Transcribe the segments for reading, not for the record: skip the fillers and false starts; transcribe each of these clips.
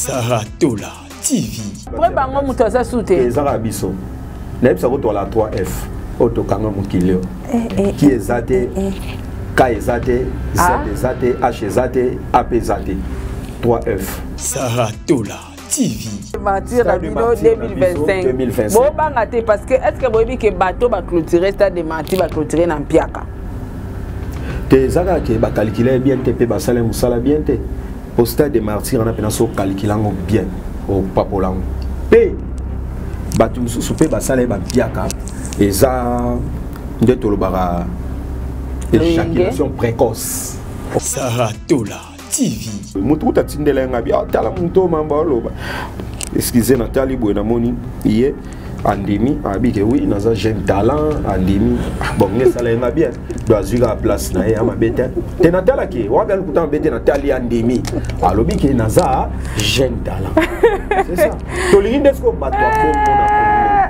Saratola TV. Pourquoi bango muto sa soute? Ezara biso. Naïb sa roto la 3F. Auto kanga mukileo. Qui ezate, K ezate, Z ezate, H ezate, AP ezate. 3F. Saratola TV. Mentir dans 2025. Bon bangate parce que est-ce que vous avez que bateau va clôturer stade de mentir va clôturer dans Piaka? Te zaka ke ba calculer bien te pe ba sala musala bien te. Au stade de martyrs on a peine so calculango bien au papolango. Pe batu mususu pe ba sala ba Piaka. Eza ndeto lobara éjaculation précoce. Saratola TV. Mutu tatindela ngabi tala muntu mamba loba. Excusez Nathalie Boy namoni hier Andemi abike oui naza jeune talent Andemi bon ngesala nga bien doit zuga place na ya mabete te Nathalie ki wa bien kuta bete Nathalie Andemi alobi ke naza jeune talent c'est ça to linde sko batwa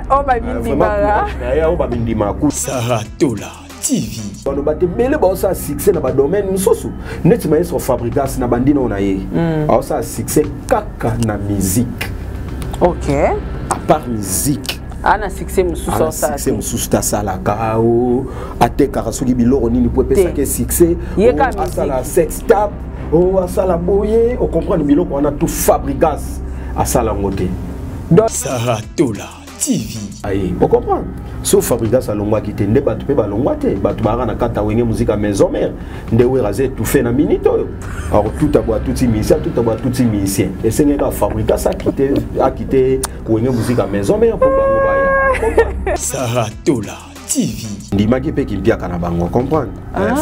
oh ba bindimara ya o ba bindima ku Saratola TV. Bano bate bele ba sa succès na ba domaine mususu neti ma so fabrication na bandino na ye a sa succès kaka na musique. OK. À part musique. Ana succès mususu sa. Succès mususu ta sala kao ate karasoki biloro nini po pesa ke succès. A sala sex tap, a sala boye, on comprend biloko on a tout fabrication à sala ngote. Donc Saratola TV. Aïe, on comprend. Sauf fabrication longwa ki te nde batu pe ba longwa te, batu ba na kata wenge musique à maison mère. Nde we raze tout fait na minute. Alors tout a boit tout musicien, tout a boit tout musicien. Et c'est nga fabrication a quitté wenge musique à maison mère pour ba ya. Saratola TV. Ndimaki pe ki mpia kana bango comprendre.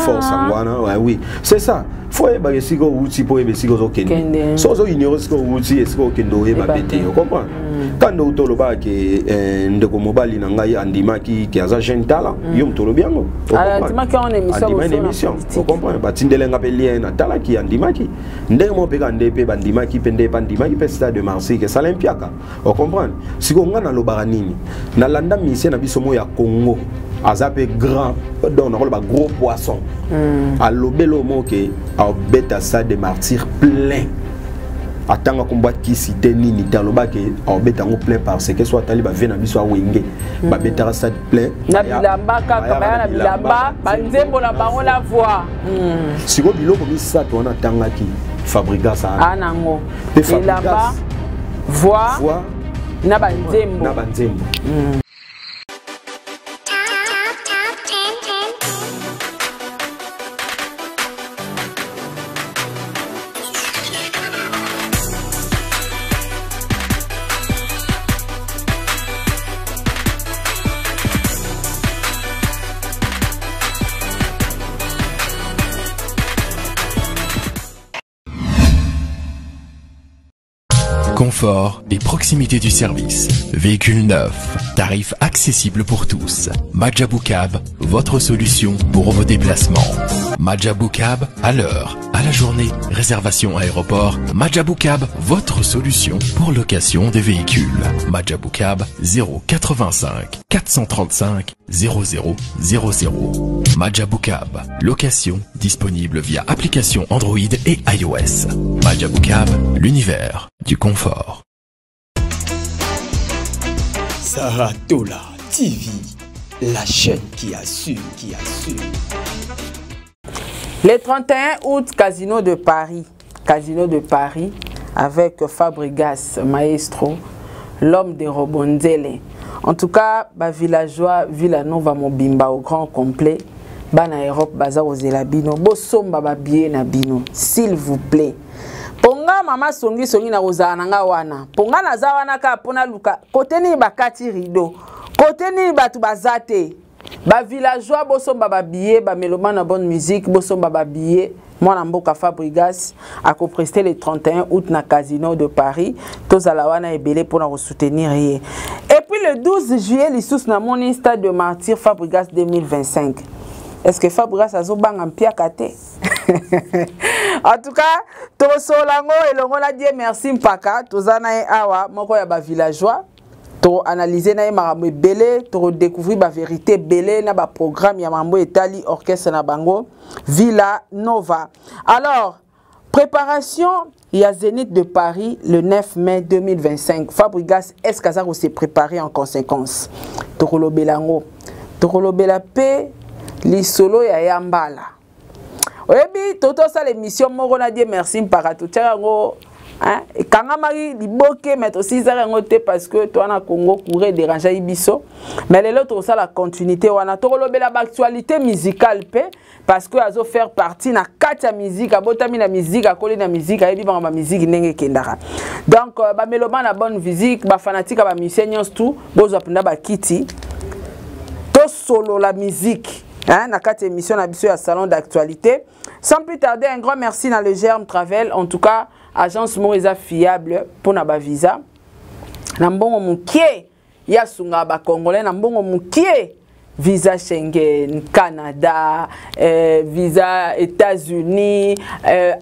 Force ngwana, ouais oui. C'est ça. Faut e ba siko uti po e siko zo kende. So zo ignore siko uti e siko kendo e ba bete, comprendre. Quand nous tolo ba ke ndeko mobali na ngai andimaki ki aza jeune talent, yo mtolo biango. Andimaki on émission. Vous comprenez? Ba tindele nga pe lien na tala ki andimaki. Ndenge mo pe ka ndepe bandimaki pe ndepe andimaki pe stade de Marseille ke Salimpiaka. Vous comprenez? Siko nga na lobara nini. Na landa mission na biso mo ya Congo. Azape grand, donc on a gros poisson. À l'obélo moke, à bêta ça des martyrs plein. Attends à combattre qui cité ni dans le bac et à bêta on plein parce que soit taliba vena biso wenge. Ba bêta ça plein. Na bilamba kaka na bilamba, banzembo na bango la voix. Si go biloko bi ça to na tanga ki fabrica ça. Anango. Bilamba voix na banzembo. Na banzembo. Confort et proximité du service. Véhicule neuf. Tarifs accessibles pour tous. Majabou Cab, votre solution pour vos déplacements. Majabou Cab, à l'heure, à la journée, réservation aéroport. Majabou Cab, votre solution pour location des véhicules. Majabou Cab, 085 435 0000. Majabou Cab, location disponible via application Android et iOS. Majabou Cab, l'univers du confort. Saratola TV, la chaîne qui assure, Le 31 août, Casino de Paris avec Fabregas Maestro, l'homme de Robonzele. En tout cas, ba villageois Villanova Mobimba au grand complet, bana Europe baza ozela bino, bosomba ba bien na bino, s'il vous plaît. Ponga mama songi na ozana nga wana. Ponga na za wana ka pona luka. Kote ni bakati rido. Kote ni batu bazate. Ba villageois bosomba ba billet, ba mélomane na bonne musique, bosomba ba billet. Mwana mboka Fabregas a co-presté le 31 août na Casino de Paris. Tozala wana ebele pour na soutenir ye. Et puis le 12 juillet, l'issous na mon stade de martyr Fabregas 2025. Est-ce que Fabregas a zo bang pia kate? En tout cas, Tosolango et Longo la dit merci mpaka. Tozana e awa moko ya ba villageois. To analyser na marambo belé, to découvrir ba vérité belé na ba programme ya mambo etali orchestre na bango Villa Nova. Alors Préparation, il y a Zénith de Paris le 9 mai 2025. Fabregas, est-ce que s'est préparé en conséquence? Tokolo Belango. Tokolo Belapé, li solo ya Yambala. Oyebi, toto ça l'émission, moro na die merci mparato. Tcharango, hein? Quand on mari liboke, mais aussi ça rengote parce que toi na Congo courait déranger ibiso. Mais les autres ça la continuité. On a tokolo bela actualité musicale pe. Parce que azo faire partie na katia musique, abotami na musique, akoli na musique, ayebi ba musique ndenge kendara. Donc ba meloman na bonne musique, ba fanatique ba musicien tout, bozo apenda ba kiti. To solo la musique, hein, na katia émission na biso ya salon d'actualité. Sans plus tarder, un grand merci na le Germe Travel, en tout cas agence Moriza fiable pour na ba visa. Na mbongo mukie ya sunga ba congolais na mbongo mukie. Visa Schengen, Canada, visa États-Unis,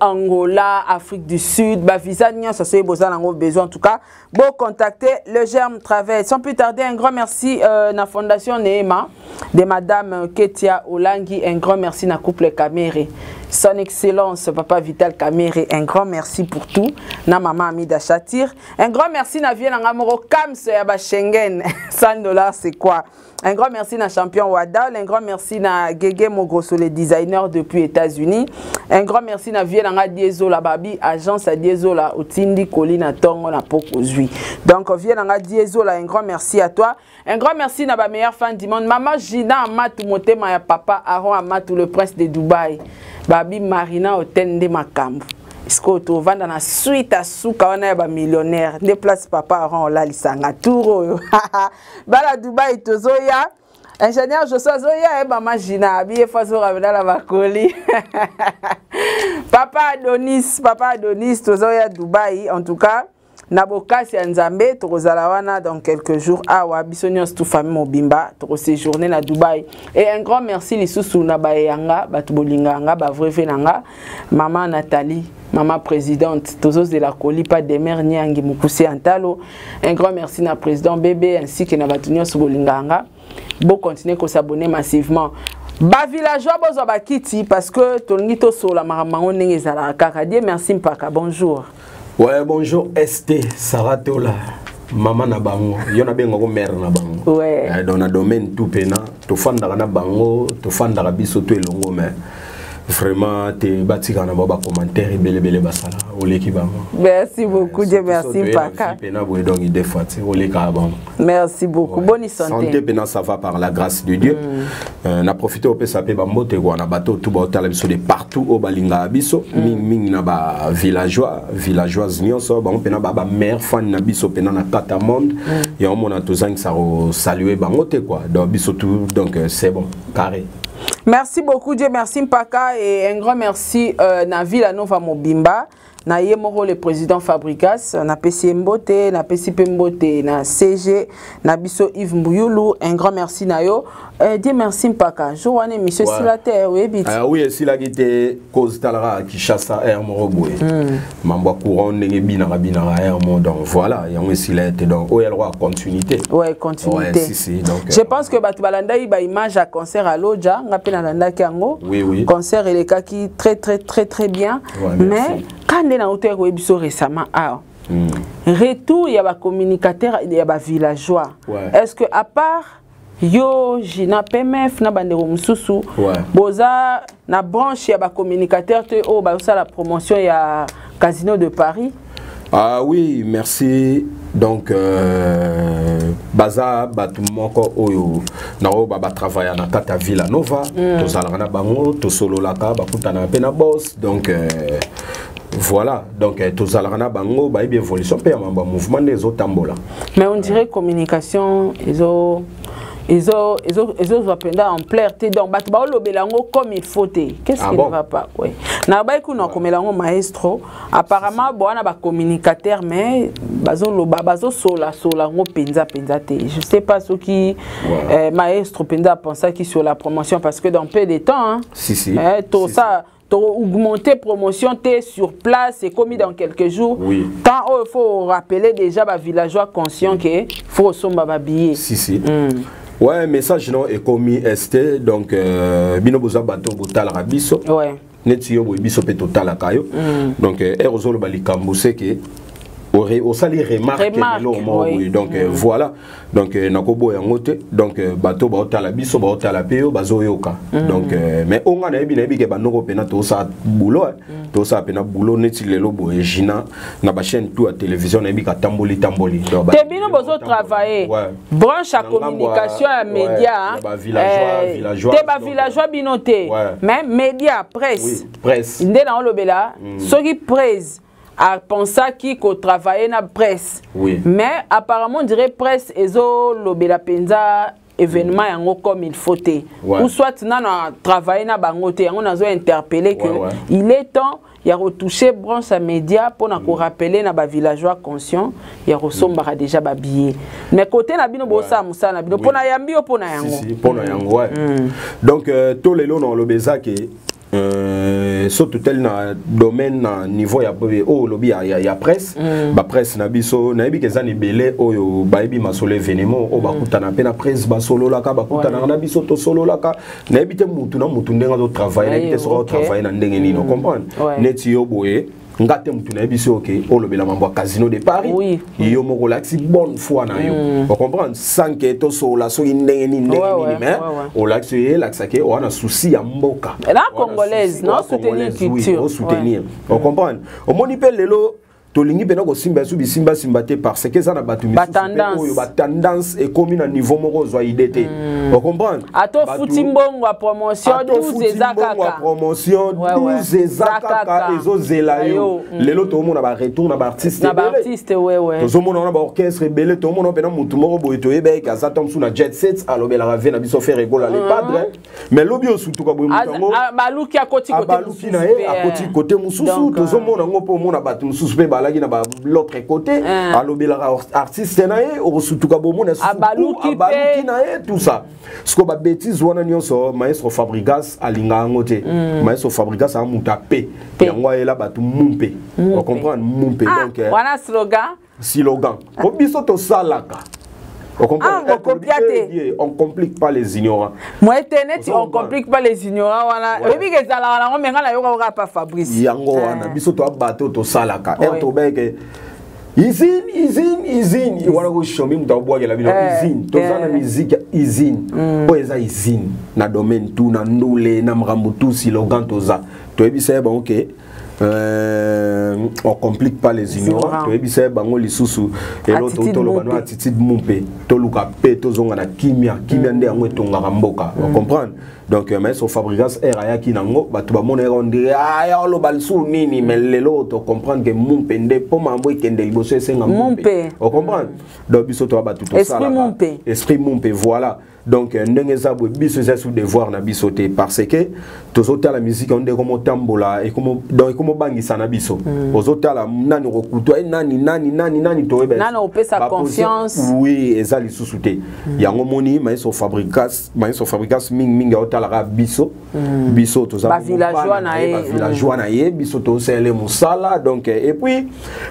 Angola, Afrique du Sud, bah visa n'y a ça c'est besoin en tout cas. Bon contacter le Germe Travel. Sans plus tarder, un grand merci na fondation Neema de madame Ketia Olangi, un grand merci na couple Kamere. Son excellence papa Vital Kamere, un grand merci pour tout. Na maman Amida Chatir, un grand merci na Vienne Ngamoro Kams ya ba Schengen. $100 c'est quoi? Un grand merci na champion Wadal, un grand merci na Gege Mogroso le designer depuis États-Unis. Un grand merci na Vienanga Diesola Babi, agence à Diesola Otindi Colina Tongo na Pokozui. Donc Vienanga Diesola, un grand merci à toi. Un grand merci na ba meilleure fan du monde. Maman Gina Amatou Motema ya papa Aaron Amatou le prince de Dubaï. Babi Marina Otende Makambu. Isko to vanda na suite à souka wana ya ba millionnaire déplace papa Aaron la lisanga touro bala Dubaï tozoya ingénieur Joshua zoya e mama Gina abi faso ravena la bakoli papa Adonis tozoya Dubaï en tout cas na bokasi ya Nzambe tokozala wana dans quelques jours awa bisonios tout famille mobimba to séjourner na Dubaï et un grand merci lisusu na bayanga batu bolinganga ba vrai nanga maman Nathalie maman présidente Tozos de la Coli pas de mer Nyangi Mukuse Antalo. Un grand merci na président bébé ainsi que na batunyo Bolinganga. Bon continuer à s'abonner massivement. Ba villageois bozo ba kiti parce que tolingito so la maramango ndenge ezala kaka. Dieu merci mpaka. Bonjour. Ouais, bonjour ST Saratola. Maman na bango, yona bengo ko mère na bango. Ouais. Dans na domaine tout pena, to fanda na bango, to fanda biso to elongo mais vraiment te batika na baba commentaire bele basala oleki bango. Merci beaucoup, Dieu merci paka. Pena boy donc des fois oleka bango. Merci beaucoup. Ouais. Bonne santé. Santé pena ça va par la grâce de Dieu. Na profiter au pesa pe bambote ko na bateau tout ba tala biso de partout au balinga biso ming na ba villageoise nyonso bango pena baba mère fan na biso pena na kata monde et on mona tozang ça saluer bango te quoi. Donc biso tout donc c'est bon carré. Merci beaucoup, Dieu merci Mpaka et un grand merci na Villa Nova Mobimba, na Yemoro le président Fabrikas, na PC Mbote, na PC Mbote, na CG, na Bisso Yves Mbouyulu, un grand merci na yo. Dieu merci Mpaka. Joane monsieur Silater, oui bit. Oui, Silagite cause talara qui chasse à air moroboué. Mambo courant ndenge binara air donc voilà, il y a un silete donc o el roi continuité. Ouais, continuité. Ouais, si, donc, je pense que batu balanda iba image à concert à Loja, ngapena landa kango. Oui. Concert et les cas qui très bien. Ouais, mais quand on a auteur webiso récemment retour il y a ba communicateur il y a ba villageois. Est-ce que à part yo Gina PMF na bandero mususu boza na branche ya ba communicateur te o ba ça la promotion ya Casino de Paris? Ah oui, merci. Donc baza batu moko oyo na o baba travailler na kata Villa Nova to zalaka na bango to solo laka bakutana pe na boss donc voilà, donc tous à bango ba bien évolution pe mamba mouvement des autres tambola. Mais on dirait communication ils ont appelé en clarté donc bat ba lobelango comme il faut te. Qu'est-ce qui ne va pas? Oui. Na ba ku na komelango maestro apparemment bona ba communicateur mais bazo sola ngo penza te. Je sais pas ce qui maestro penza pensa qui sur la promotion parce que dans peu de temps si tout ça augmenter promotion t'es sur place c'est commis dans quelques jours. Oui. Tant il faut rappeler déjà les villageois conscients que faut somba babiller. Si. Ouais, message non est commis ST donc bino boza bateau botal rabiso. Ouais. neti yo biso pe total kayo donc erozolo balikambo c'est que au sali remarque donc voilà donc nakobo yango te donc bato ba otala biso ba otala pe yo bazoyoka donc mais onga na yebi ke banoko pena to sa boulot to sa pena boulot neti lelo bo Gina na ba chaîne tout à télévision na yebi ka tamboli te bino bozo travailler branche à communication à média villageois te ba villageois bino te mais média presse ndé na olobela soki presse à penser qui qu'on travaille na presse mais apparemment on dirait presse ezo lobela penza événement yango comme il faut te ou soit na travailler na bango te on a interpellé que il est temps il y a retouché branche à média pour na ko rappeler na ba villageois conscient il y a resomba déjà ba billet mais côté na bino bosa musa na bino pona yambi o pona yango pona yango donc to lelo na lobeza ke surtout tel na domaine na niveau ya lobby ya presse ba presse na biso na yebi kezani belé oyo ba yebi masolo événement o bakutana pe na presse ba solo la ka bakutana na biso to solo la ka na yebi te mutu na mutu ndenga zo travailler na yebi te so travailler na ndenge nini comprendre neti yo boye ngate mutu na biso ke o lobela mambo casino de Paris yo moko laxi bonne foi na yo on comprend sans que to so la so ndenge ni mais o laxi laxake o na souci ya mboka la congolaise non soutenir culture soutenir on comprend o moni pe lelo tolingi pena ko simba su bisimba simbate parce que ça na batu tendance ba tendance et comme na niveau moko zo idete on comprend ato futimbongo a promotion 12 ezaka promotion 12 ezaka ezo zelayo lelo to mona ba retour na ba artiste to mona na ba orchestre belé to mona pena mutu moko boye to yebe ka za tom su na jet set alobela rave na biso faire rigola les padres mais lobi osutu ka boye mutango baluki akoti côté mususu to zo mona ngopo mona batu mususu pe lagi na ba l'autre côté alobela artiste na ye o sutuka bomona abaluki na ye tout ça ce que ba bêtise wana nyonso maestro Fabrigas alinga ngote maestro Fabrigas a muta pe yango ela batu mumpe on comprend mumpe donc wana slogan o biso to salaka on comprend on complique pas les ignorants moi internet on complique pas les ignorants wana ebi ke zala wana ngomenga na yoka pa Fabrice yango wana biso to bato to salaka to beke izine wana ko shomi mutaboa ke la bino izine to zana musique izine po eza izine na domaine tout na ndule na mrambo tout slogan to za to ebisa ba OK on complique pas les ignorants to ebisa bango lisusu elo to lo bano attitude mumpe to luka pe to zonga na kimia nde yango etonga mboka on comprendre donc mais son Fabrigas era ki nango batu ba mona on dirait ya lo balsu nini mais lelo to comprendre que mumpe nde po mambo ikende liboso esenga mumpe on comprendre donc biso to batu to ça esprit mumpe voilà donc ndenge za bo biso za sous devoir na biso te parce que tozota la musique on de comme tambola et comme bangisa na biso ozota la nani rokuto nani to ebe nani opé sa confiance oui ezali susute yango moni maestro Fabrigas mingi otala biso to za ba villageois na ye biso to sele musala donc et puis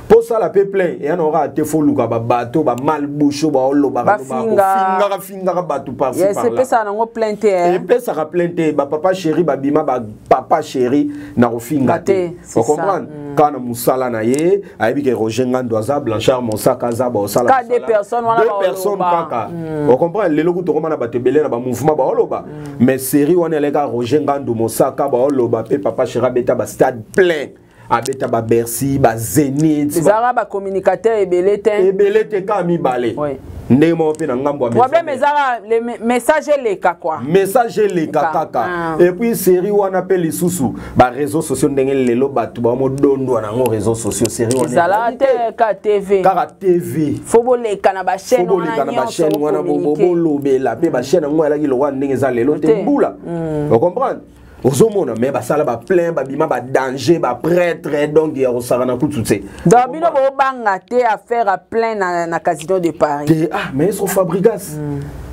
pour ça la plein et on aura te foluka ba bato ba malboucho ba oloba ba finga bato yes, c'est ça nango plainte et pe ça ka plainte ba papa chéri ba bima ba papa chéri na rofinga te vous comprenez quand musala na ye ayebi ke Roger Ngando aza Blanchard Monsaka za ba sala ka deux personnes kaka vous comprenez lelo ku to komana ba tebele na ba mouvement ba oloba mais série wana lega Roger Ngando Monsaka ba oloba pe papa chéri beta ba stade plein abeta ba Bercy ba Zénith zara ba communicateur ebelete ka mi balé ndemo pe na ngambo problème ezara le message les quoi message les kaka et puis série wana pe lisusu ba réseaux sociaux ndenge lelo batu ba modondo na ngo réseaux sociaux série wana ezala te ka TV fobo leka na ba chaîne wana bobo lobela pe ba chaîne ngo ala ki lo wana ndenge za lelo te mbula vous comprenez ozomona mais basala ba plein ba bima ba danger ba prêtre donc ya osarana kututse donc bino bo banga te affaire à plein na casino de Paris mais son Fabrigas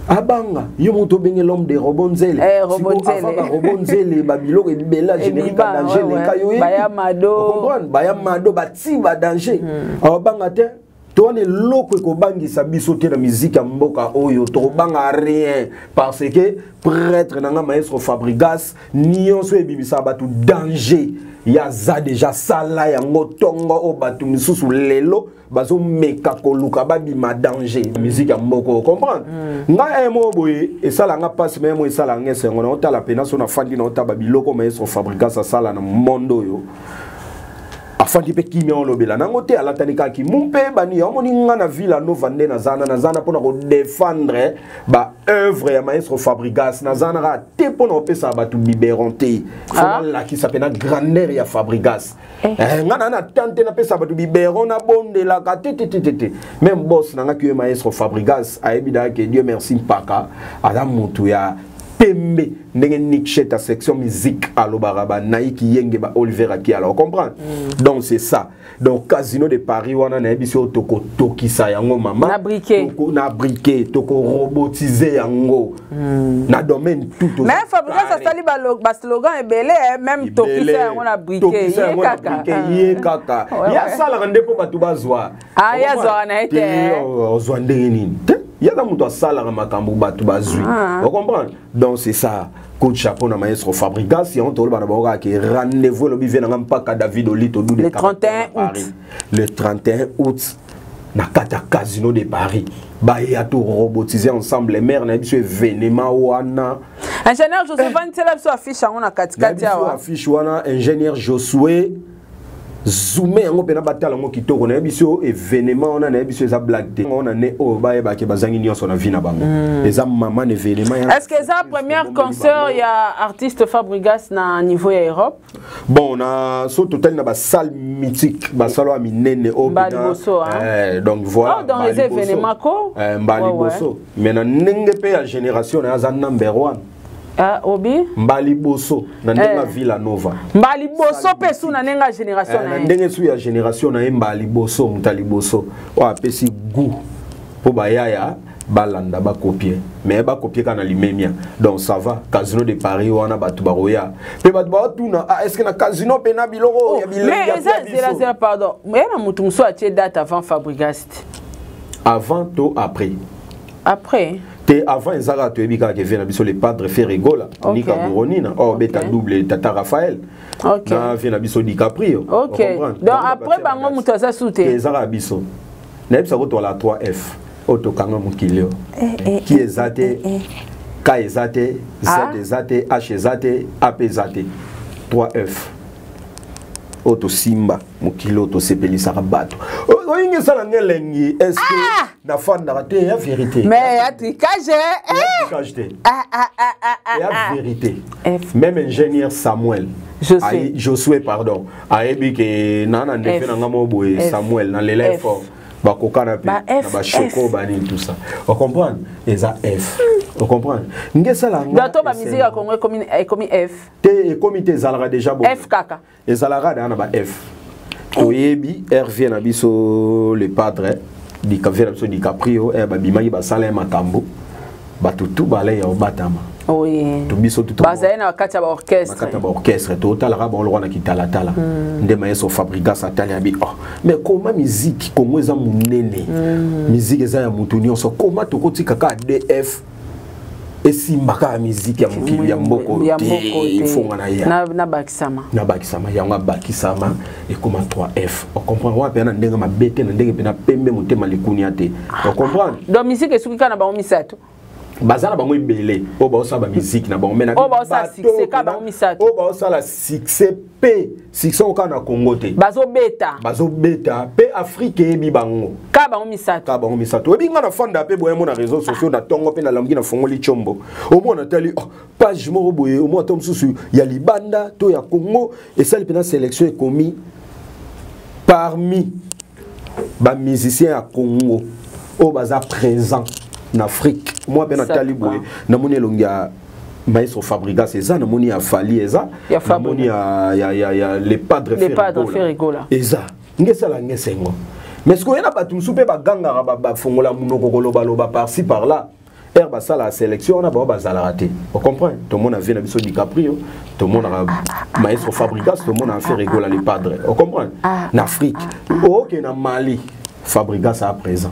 abanga yo moto benye l'homme de Robonzele Robonzele babilo et bela générique danger les kayo bayamado comprendre bayamado ba ti ba danger abanga te toi ne loko ko bangi sabi sauter la musique ya mboka oyo to banga rien parce que prêtre nanga maestro Fabregas nyonso ebimisa batu danger ya za déjà sala ya ngotongo o batu misusu lelo bazo meka koluka babi ma danger musique ya mboko comprendre nga emo boye et ça la nga passe même et ça la nga sengo na otala pena so na fandi na otaba biloko maestro Fabregas sala na mondo yo afandi pe kimi on lobela nango te alatani kaki mumpe bani omoni nga na Villa Nova nde na zana pona ko défendre ba œuvre ya maestro Fabregas na zana ra te pona opesa batu biberonté fona la ki s'appelle grandeur ya Fabregas nga na tante na pesa batu biberon na bonde la ka te même boss na nga ki maestro Fabregas a ebida que Dieu merci mpaka ala mutu ya pembe ndenge Nick ta section musique alobaraba naiki yenge ba Oliver aki alors comprendre donc c'est ça donc Casino de Paris wana na ebiso toko tokisa yango mama na briquet toko robotiser yango na domaine tout mais Fabregas sali ba slogan ebele même tokisa yango na briquet ye kaka ya sala ndepo batu bazwa ya zwa na ete ozwa ndenge nini il y a des gens qui sont makambo batu bazui. Vous comprenez? Donc c'est ça. Coup de chapeau na maestro Fabregas, si on te le que rendez-vous le bivien n'a pas qu'à David Olito le 31 août. Le 31 août. Na kata Casino de Paris. Ba ya tout robotiser ensemble les mères na biso événement wana. Ingénieur Josué Van Tela biso affiche on a katikati awa. Affiche wana ingénieur Josué zoomé yango pena batala ngo kitoko na biso événement on a biso za blague te on a né o ba ba ke bazangi nyonso na vie na bango les maman événement est-ce que ça première concert il y a artiste Fabregas na niveau ya Europe bon on a so total na ba salle mythique ba salo a minene o donc voilà dans les événements ko Mbali Bosso mais na ndenge pe ya génération na za number 1 Obi Mbali Bosso na ndenga Villa Nova Mbali Bosso pe su na nenga génération na ndenge su ya génération na Mbali Bosso Mutali Bosso wa pesi goût po bayaya balanda ba copier mais ba copier kana limemia donc ça va Casino de Paris wana batu baroya pe batu ba tuna est-ce que na Casino pe na biloko ya biloko mais c'est pardon mais na mutu muso a tie date avant Fabregas avant ou après te avant ezara to ebika ke vient biso le padre Ferregola Nika Boronina beta double Tata Raphaël na vient biso DiCaprio donc après bango mutu za soute ezara biso na biso ko la 3F auto kanga mukilio qui ezate K ezate Z ezate H ezate AP ezate 3F auto simba mukilo to sepelisa rabato oyinge sala ngelengi est-ce que na fanda raté la vérité mais atricage la vérité même ingénieur Samuel Josué pardon ayebi ke nana ndefe na ngamo boye Samuel na l'élève fort ba kokana pe na ba choko bani tout ça on comprend eza F on comprend nge sala ngato ba musique ya Congo comme F te comité zalara déjà bon F kaka ezalara na ba F oyebi RV na biso le padre DiCaprio ba bimangi ba sala makambo ba tutu bale ya obatama oui to biso tutu bazana wakati ba orchestre makata ba orchestre total ra bon lwana kitala tala nde maestro Fabregas atali abi mais comment musique comme eza munene musique eza ya mutu nyonso comment tokotika ka DF esimbaka musique ya mukili ya mboko te fonga na ya na bakisama yanga bakisama et comme 3F on comprend wa pena ndenga mabete na ndenge pena pembe mutema likunia te on comprend donc musique esukika na ba misato bazala bango ebele o ba osala ba musique na bango mena o ba osala succès ka ba misato o ba osala succès pe succès o ka na Congo te bazo beta pe Afrique ebi bango ka ba misato ebi nga na fanda pe boye mo na réseaux sociaux na tongo pe na lamgi na fongoli chombo o mo na tali page mo boye o mo tom susu ya libanda to ya Congo et ça le sélection est commis parmi ba musiciens à Congo o baza présent en Afrique moi ben Nathalie Boye na moni elongia maestro Fabregas eza na moni ya Fali eza na moni ya les padres Ferregola eza ngesa la ngesengo mais ce qu'on a pas tout soupe ba ganga ba fongola munoko koloba loba par-ci par-là ba ça la sélection on a ba za la raté on comprend tout le monde a vu na biso DiCaprio tout le monde a maestro Fabregas tout le monde a Ferregola les padres on comprend en Afrique OK na Mali Fabregas à présent.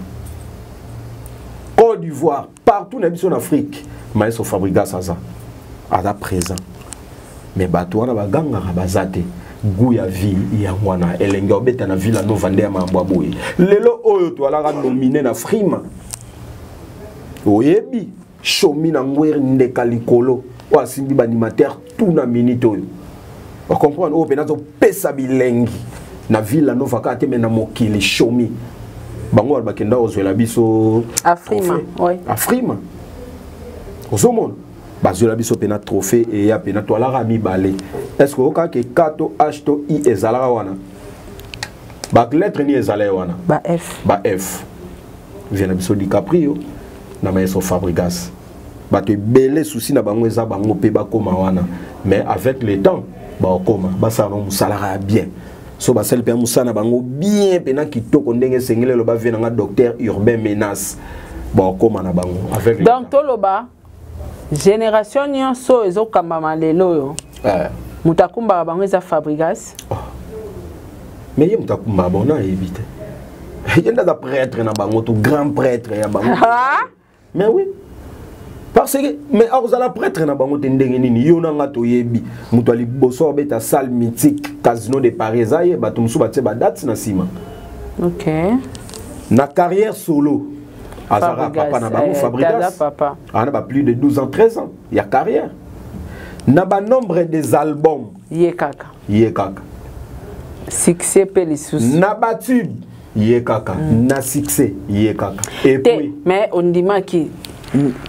Côte d'Ivoire, partout en Afrique, maestro Fabregas à présent. Mais Batouana baganga bazate Gouya vie yangwana elenge obeta na Villa Nova nde mambwa boye. Lelo oyo to ala nominé na Frima. Oyebi shomi na ngweri nde kalikolo wa simbi animateur tout na minute oyo. On comprend o penazo pesa bilengi na Villa Nova ka te mena mokili shomi. Bango bakenda ozwela biso Afrima, oui. Afrima. Ozomon bazwela biso pena trophée et ya pena to ala rami balé. Est-ce que oka ke kato h to i ezalaka wana? Ba lettre ni ezalaya wana. Ba F. Ba F. Vient na biso DiCaprio na maestro Fabregas. Ba te belé souci na bango eza bango pe ba koma wana. Mais avec le temps ba okoma ba sa no musala bien. So ba sel pe musana bango bien pena kitoko ndenge sengele lo ba vient nga docteur Urbain Menace. Ba okoma na bango avec donc toloba génération nyonso ezokamba malelo yo. Mutakumba bango eza Fabregas. Mais il mutakumba bona éviter. Il y a des prêtres na bango tout grand prêtre ya bango. Mais oui. Parce que mais akozala prêtre na bango te ndenge nini yo na ngato yebi mutu ali boso beta salle mythique Casino de Paris aye bato musu batie ba date na sima. OK. Na carrière solo azara papa na bango Fabregas. Papa. On a plus de 12 ans 13 ans, il y a carrière. Na ba nombre des albums Yekaka. Yekaka. Succès pelisous. Na ba tube Yekaka. Na succès Yekaka. Et puis mais on dit ki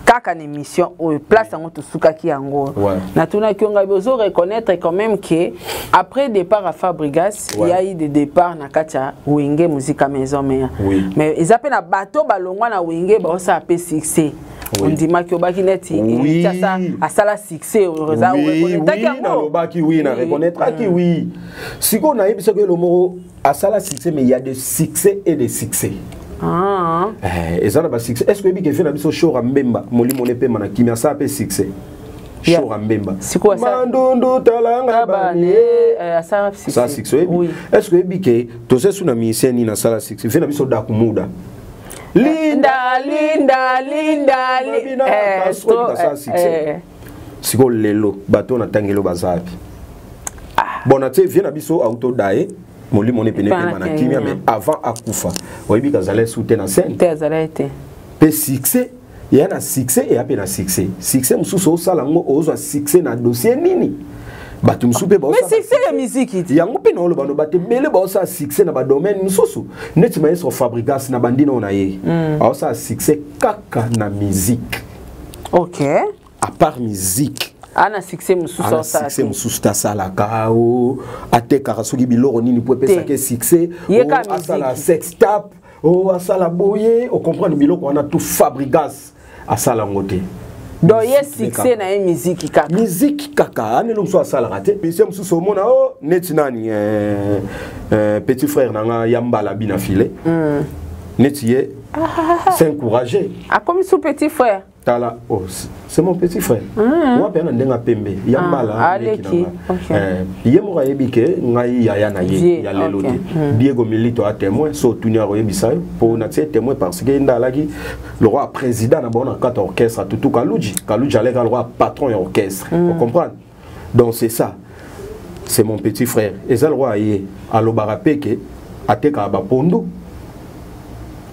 kaka une émission au place en tout souka qui yango. Na tuna ki on a besoin reconnaître quand même que après départ à Fabregas, il y a eu des départs na kacha Wenge musique à maison mais ils appellent na bateau balongwa na Wenge ba ça appelle succès. On dit ma ki obaki neti ça à ça la succès ça reconnaître yango. Obaki oui na reconnaître ki oui. Si qu'on a biso que le mot à ça la succès mais il y a des succès et des succès. Ah. Et ça n'a succès. Est-ce que vous avez fait show Rambemba, Moli Monepe Manakimia, ça a fait succès? Show Rambemba. C'est quoi ça? Mandondo Talanga Bane. Ça succès. Ça succès. Oui. Est-ce que vous avez fait tous ces tsunamis seni na sala succès? Fait na biso Dakumuda. Linda. Ça succès. C'est quoi lelo? Bateau na tangelo bazapi. Bon, na te vient na biso auto dae. Moli mone pene manakimia mais avant akufa oyebi kazale soutien na scène pe succès il y a un succès et après un succès mususu osala ngo ozwa succès na dossier nini batu musupe ba mais succès ya musique iti yango pe na olo bano bate bele ba osala succès na ba domaine mususu neti maestro Fabregas na bandina ona ye osala succès kaka na musique. OK, à part musique ana succès mususu ça succès mususu ta sala kao ate karasoki biloro nini pour pesa ke succès o sala sex tap o sala boye o comprendre biloko on a tout Fabregas a sala ngote donc ye succès na musique kaka ane lo so sala raté mais c'est mususu o mona o net nani petit frère nanga yambala bina filé netiye c'est encouragé a comme son petit frère Tala, oh, c'est mon petit frère. Moi, je suis un pembe. Yambala. Yemora ebike ngai yaya na ye ya lelo te. Diego Milito a témoin so tunia royebisa pour na témoin parce que ndalaki le roi président na bon quatre orchestre tout Kaluji allait le roi patron et orchestre. Vous comprenez? Donc c'est ça. C'est mon petit frère. Et ça le roi yé alobarapeke ateka ba pondo.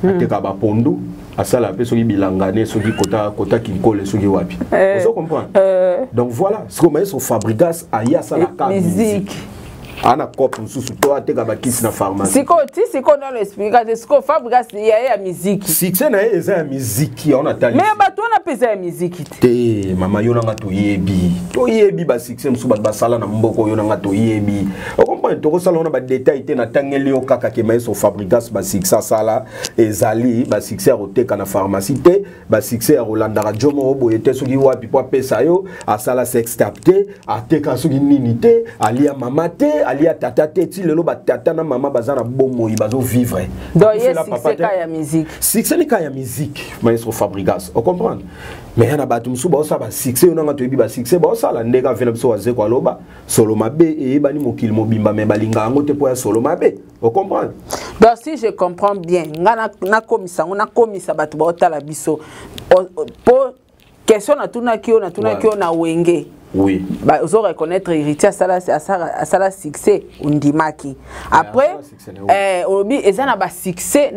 Ateka ba pondo. Asala pe soki bilangane soki kota kinkole soki wapi. Vous comprenez? Donc voilà, ce que maestro Fabregas aya sala ka musique. Ana cop mususu to ateka ba kisi na pharmacie. Siko dans l'explication, ce que Fabregas ya musique. Succès na eza ya musique on atali. Mais ba to na pesa ya musique te. Mama yo nga to yebi ba succès musu ba sala na mboko yo nga to yebi. On comprend to sala on ba détail te na tangeli yo kaka ke maestro Fabregas ba succès sala ezali ba succès oteka na pharmacie te, ba succès Rolanda Radio mo boye te soki wapi po pesa yo asala sex tap te, ateka soki nini te, alia mama te, alia tata te ti lelo ba tata na mama bazana bomo bazo vivre. Donc yes succès ka ya musique. Succès ni ka ya musique maestro Fabregas. On comprend? Mais yana batu musu ba osala ba succès yo nga to yebi ba succès ba osala ndeka vela biso waze kwa loba solo mabe e bani mokili mobimba me balinga ngo te po ya solo mabe. On comprend? Donc si je comprends bien, na komisa batu ba otala biso. Pour question na tuna kio na wenge. Oui. Bah, vous reconnaître héritier à ça succès undimaki. Après obi eza na ba succès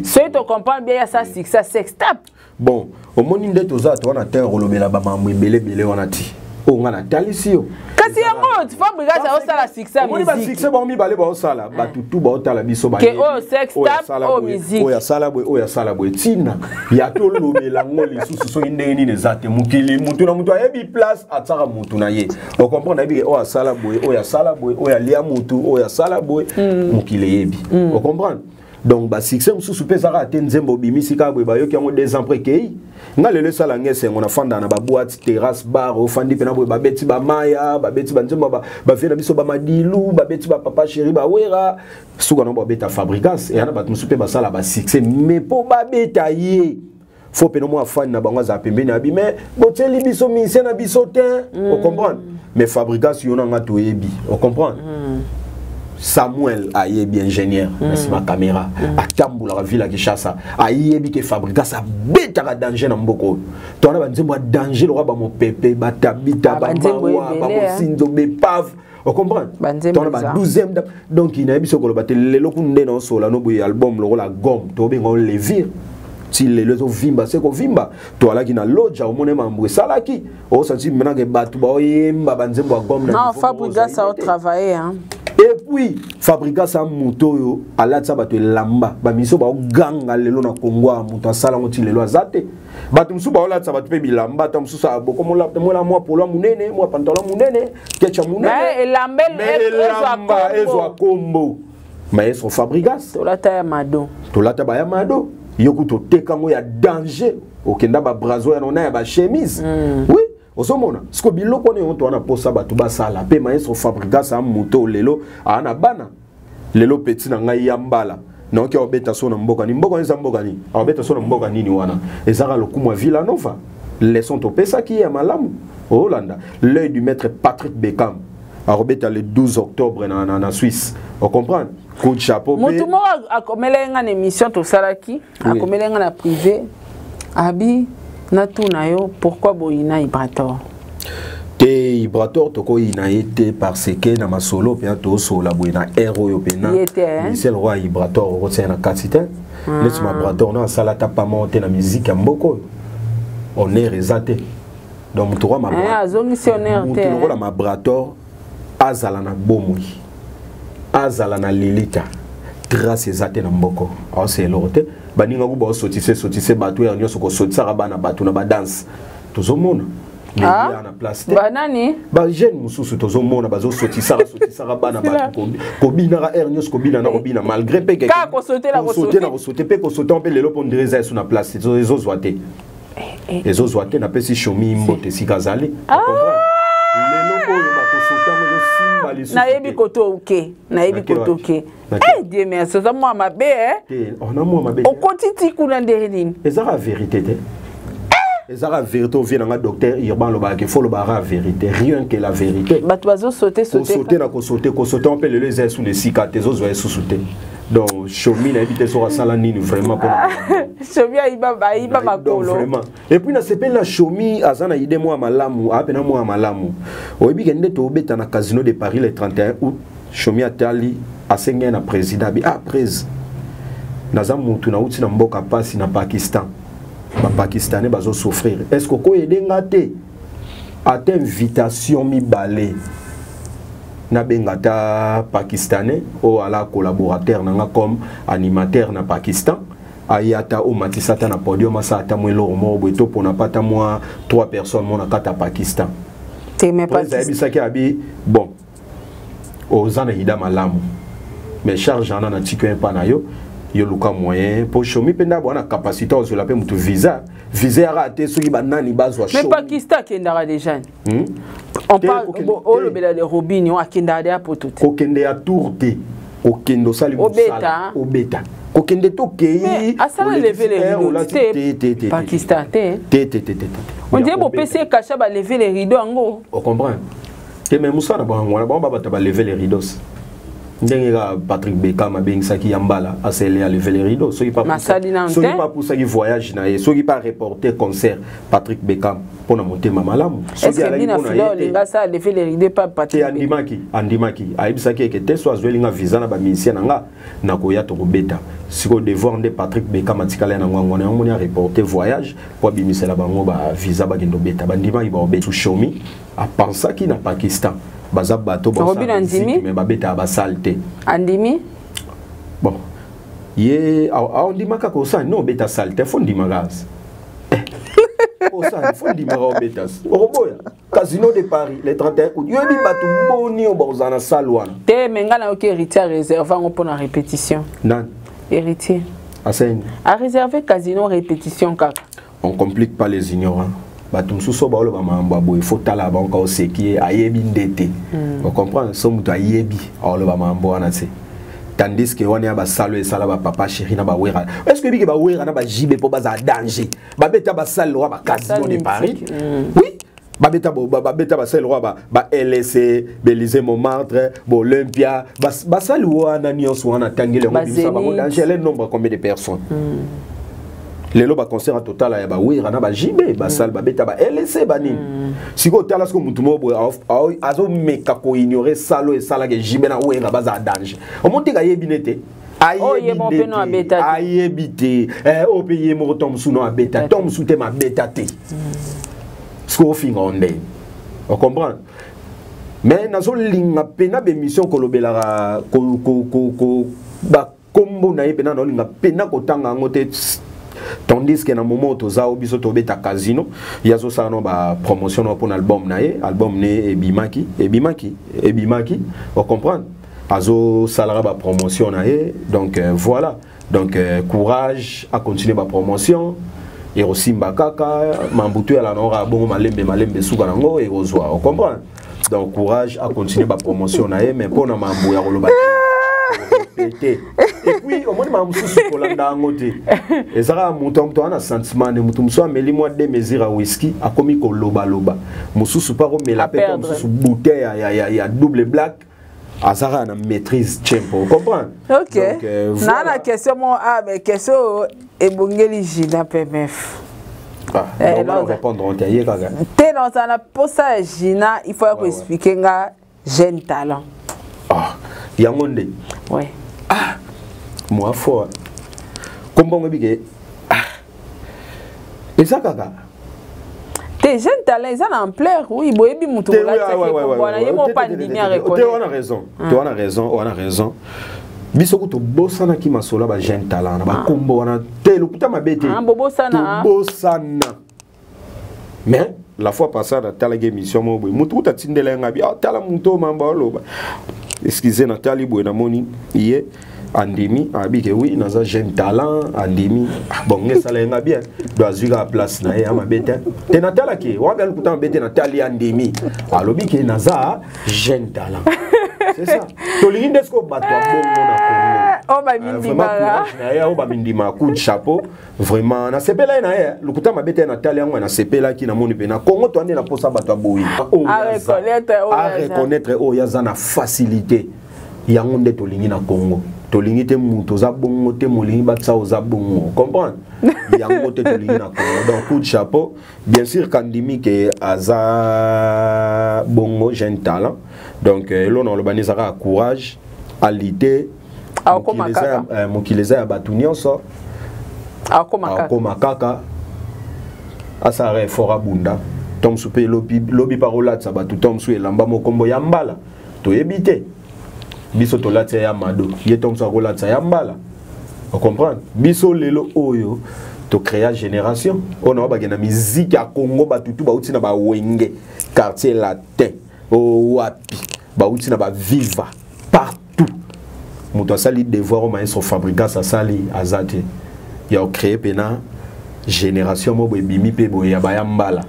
Si tu comprends bien ça succès sextape. Bon, au moni nde toza to na terre olobela ba mamwe belé wana ti. O ngana talisio. Kasi yango Fabrigas a osala succès musique. Oni ba succès ba mi balé ba osala, ba tutu ba otala biso ba. Que o sextape o musique. O ya sala boy tina. Ya to lobela ngoli susu so ndenge ni zate mukili mutu na mutu ayebi place atsaka mutu na ye. O comprendre bi o ya sala boy, o ya lia mutu, o ya sala boy mukili yebi. O comprendre? Donc ba succès mususu pezaka atenzembo bimisika boy ba yoki yango 2 ans après kei. Nga lele sala ngese ngona fanda na ba boîte terrasse bar o fandi pena boy ba beti ba maya ba beti ba nzembo ba fena biso ba madilu ba beti ba papa chéri ba wera suka no ba beta Fabrigas et ana ba musupe ba sala ba succès mais po ba beta ye faut pena mo afani na bango za pembeni abi mais boteli biso mise na biso te o comprendre mais Fabrigas yona nga to yebi o comprendre Samuel ayebi ingénieur c'est ma caméra a Tambula la ville à Kinshasa ayebi que Fabrigas a beta ka danger na mboko to na banzembo danger le roi ba mo pepe ba tabita ba mawa ba mo sinzo be pave o comprendre to na ba 12e donc il na biso ko ba lelo kunde na sola no boy album le la gomme to be ngol levir si les vimba c'est ko vimba to ala ki na loja o mone mambo salaki o senti maintenant que batu ba oyemba banzembo gomme non Fabrigas a travaillé hein. Et puis Fabrigas a muto à la tsaba to lamba ba miso ba ganga lelo na Congo muto sala ngoti lelo azate batu musu ba la tsaba to pe bilamba ta musu sa boko mo la moi polo munene moi pantalon munene kecha munene mais lambel ezo akombo mais son Fabrigas to la ta ya mado ba ya mado yoku to tekango ya danger okenda ba brazo ya nona ya ba chemise oui osomona siko biloko ne onto na posa batu basala pe maestro Fabrigas a moto lelo ana bana lelo petit na ngai ya mbala na oki obeta so na mboka ni obeta so na mboka nini wana ezaka lokumu Villa Nova leçon to pesa ki ya malamu Hollanda l'œil du maître Patrick Beckham a obeta le 12 octobre na Suisse on comprend coup de chapeau mutu mo akomelenga na émission to salaki akomelenga na privé abi na tuna yo pourquoi boyina Ibrator te Ibrator toko ina été parce que na masolo pe to sola boyina héros yo pena c'est le roi Ibrator o tsena katite les ma Ibrator na sala ta pas monter na musique mboko on est résaté donc mutu roi ma azongisionnaire te mutu roi ma Ibrator azala na bomui azala na lilita grâce ezate na mboko o c'est l'orte baninga kuba sotise batu ya nyoso ko sotisa bana batu na ba dance tozomona media na place banani ba jeune mususu tozomona bazo sotisa bana batu ko bina ra er nyoso ko bina na ko bina malgré pe que ka ko soter pe ko soter on peut lelo pondre za sur na place ezo zoate ezo zoate na pesi shomi mbote sikazali lelo ko ba ko soter mo simba na yebi koto ke Dieu merci ça moi mabe on a moi mabe o kotiti kuna ndelini ezaka vérité te ezaka vérité vient na docteur Irban lo ba ke faut lo ba vérité rien que la vérité batu bazo sauter na ko sauter on peut les airs sous les cicatrices les autres sous sauter donc chomi na éviter sur sala nini vraiment pour chomi iba makolo vraiment et puis na sepel la chomi azana ide moi malamu apena moi malamu oyebi kende to beta na casino de Paris le 31 août chomi atali asenga na président bi après naza mutu na uti na mboka pasi na Pakistan ba pakistanais bazo souffrir est-ce que ko yedenga te ate invitation mi balé na bengata pakistanais ou ala collaborateur nanga comme animateur na Pakistan ayata o matisata na podium asata mwelo mo bweto pona pata moi 3 personnes mona kata Pakistan te me pas bisaki abi bon ozana ida malamu mais charge en na tiko pa na yo luka moyen pour chomi penda bona capacité aux la pe mutu visa a raté soki banani bazwa mais Pakistan kendara déjà on parle le bela de Robin o akendara ya poto ko kende ya tourte ko kendo sali obeta ko kende to kei asala lever les rideaux Pakistan on dit bo PC cacha ba lever les rideaux ngo on comprend que même ça na ba lever les rideaux Ndengera Patrick Beckham a bien ça qui yambala a scellé à lever les rideaux. Ceux qui pas pour ça qui voyage na ceux qui pas reporter concert Patrick Beckham pour monter mamalam. Est-ce que Lina Filo linga ça lever les rideaux pas Patrick Andimaki a ibisa qui que soit zoelinga visa na ba musicien nanga na koya to beta. Si ko devoir de Patrick Beckham atikala na ngwana on a reporter voyage pour bimisela bango ba visa ba gendo beta bandima iba obe to show me a penser qui na Pakistan. Bazab bato mais babeta ba salte andimi bon ye a ndima ka ko sa no beta salte fo ndima gas o sa fo ndima ro betas o boya casino de Paris les 31 août yo bi bato boni o bozana salwana te mengana OK héritier réservé on pour la répétition nan héritier a réserver casino répétition kaka on complique pas les ignorants. Batum suso ba oloba mamba boy fota la banka o seki ayebi ndete on comprend so muto ayebi oloba mambo wana se tandis que on ya ba salo e sala ba papa chéri na ba wera est-ce que bi ke ba wera na ba jibe po ba za danger ba beta ba salo ba casino de Paris oui ba beta ba salo ba LC Belize Montmartre bo Olympia ba salo wana nyonso wana tangile ngo bisa ba danger le nombre combien de personnes les loba concert en total ya ba wira na ba jibe ba sal ba beta ba LC bani siko tala sko mutumo bo azo meka ko ignorer salo et sala ke jibe na wira ba za danger o monte ga yebinete ayebite o payer mo tom suno a beta tom sute ma beta te sko finga onde on comprend mais nazo linga pena be mission ko lobela ko ba kombo na yepena no linga pena ko tanga ngote. Tandis que dans le moment où tu as un casino, il y a une promotion pour l'album. L'album est Ebimaki. Vous comprenez? Azo salara ba promotion. Donc voilà. Donc courage à continuer ma promotion. Et aussi Mbakaka, Mambutu à la Nora, bon Malembe Souganango et Rosoa. Vous comprenez? Donc courage à continuer ma promotion. Mais pour na Mambuya Rolobaki. Et puis au moins mamoussou kolanda ngote ezara mutomto ana sentiment ne mutumso ameli moi de mesures à whisky a komi ko loba mususu pa ko mela pe mususu bouteille ya double black azara na maîtrise tempo comprendre. OK donc, voilà. Na la question moi mais question ebongeli Gina PMF on va répondre on tailler kaka te dans ça pour ça Gina il faut expliquer nga jeune talent yangonde ouais moi fort comme bon bige et ça kaka tes jeunes talents ils en ampleur oui boyebi mutu la voilà yemo pas ndimi à reconnaître on a raison biso ko to bosana ki masola ba jeune talent ba kombo wana te lokuta mabete bobosana mais la fois passée dans telle émission mo boy mutu ta tindela ngabi tala muto mamba loba excusez Nathalie boy na moni hier andimi abike oui naza jeune talent andimi bon ngesala nga bien doit zuga place na ya mabete te natala ki wa bel kuta mabete Nathalie andimi alobi ki naza jeune talent c'est ça to linde sko batwa bongo na Congo ba mindima na ya ba mindima coup de chapeau vraiment na sepela na ya lukuta mabete Nathalie ngwa na sepela ki na moni pe na Congo to ande na posa batwa boyi à reconnaître o ya za na facilité yango nde to lingi na Congo tolingi te muto za bongo te molingi batsa oza bongo comprendre yango te tolingi na Congo donc coup de chapeau bien sûr kandimi ke aza bongo jeune talent donc l'on le banizara courage alité mokileza ya batu nyonso akoma kaka asara fora bunda tom soupe lobi parola tsa batu tom sou elamba mokombo ya mbala to ebite biso to latia ya mado yetom sa ko latia ya mbala on comprend biso lelo oyo to créer génération on a ba gena musique ya Congo batutu ba uti na ba wenge quartier latin o wapi ba uti na ba viva partout muto sali devoir au maestro fabricant sa sali azate ya créer pena génération mo bo bimi pe bo ya ba ya mbala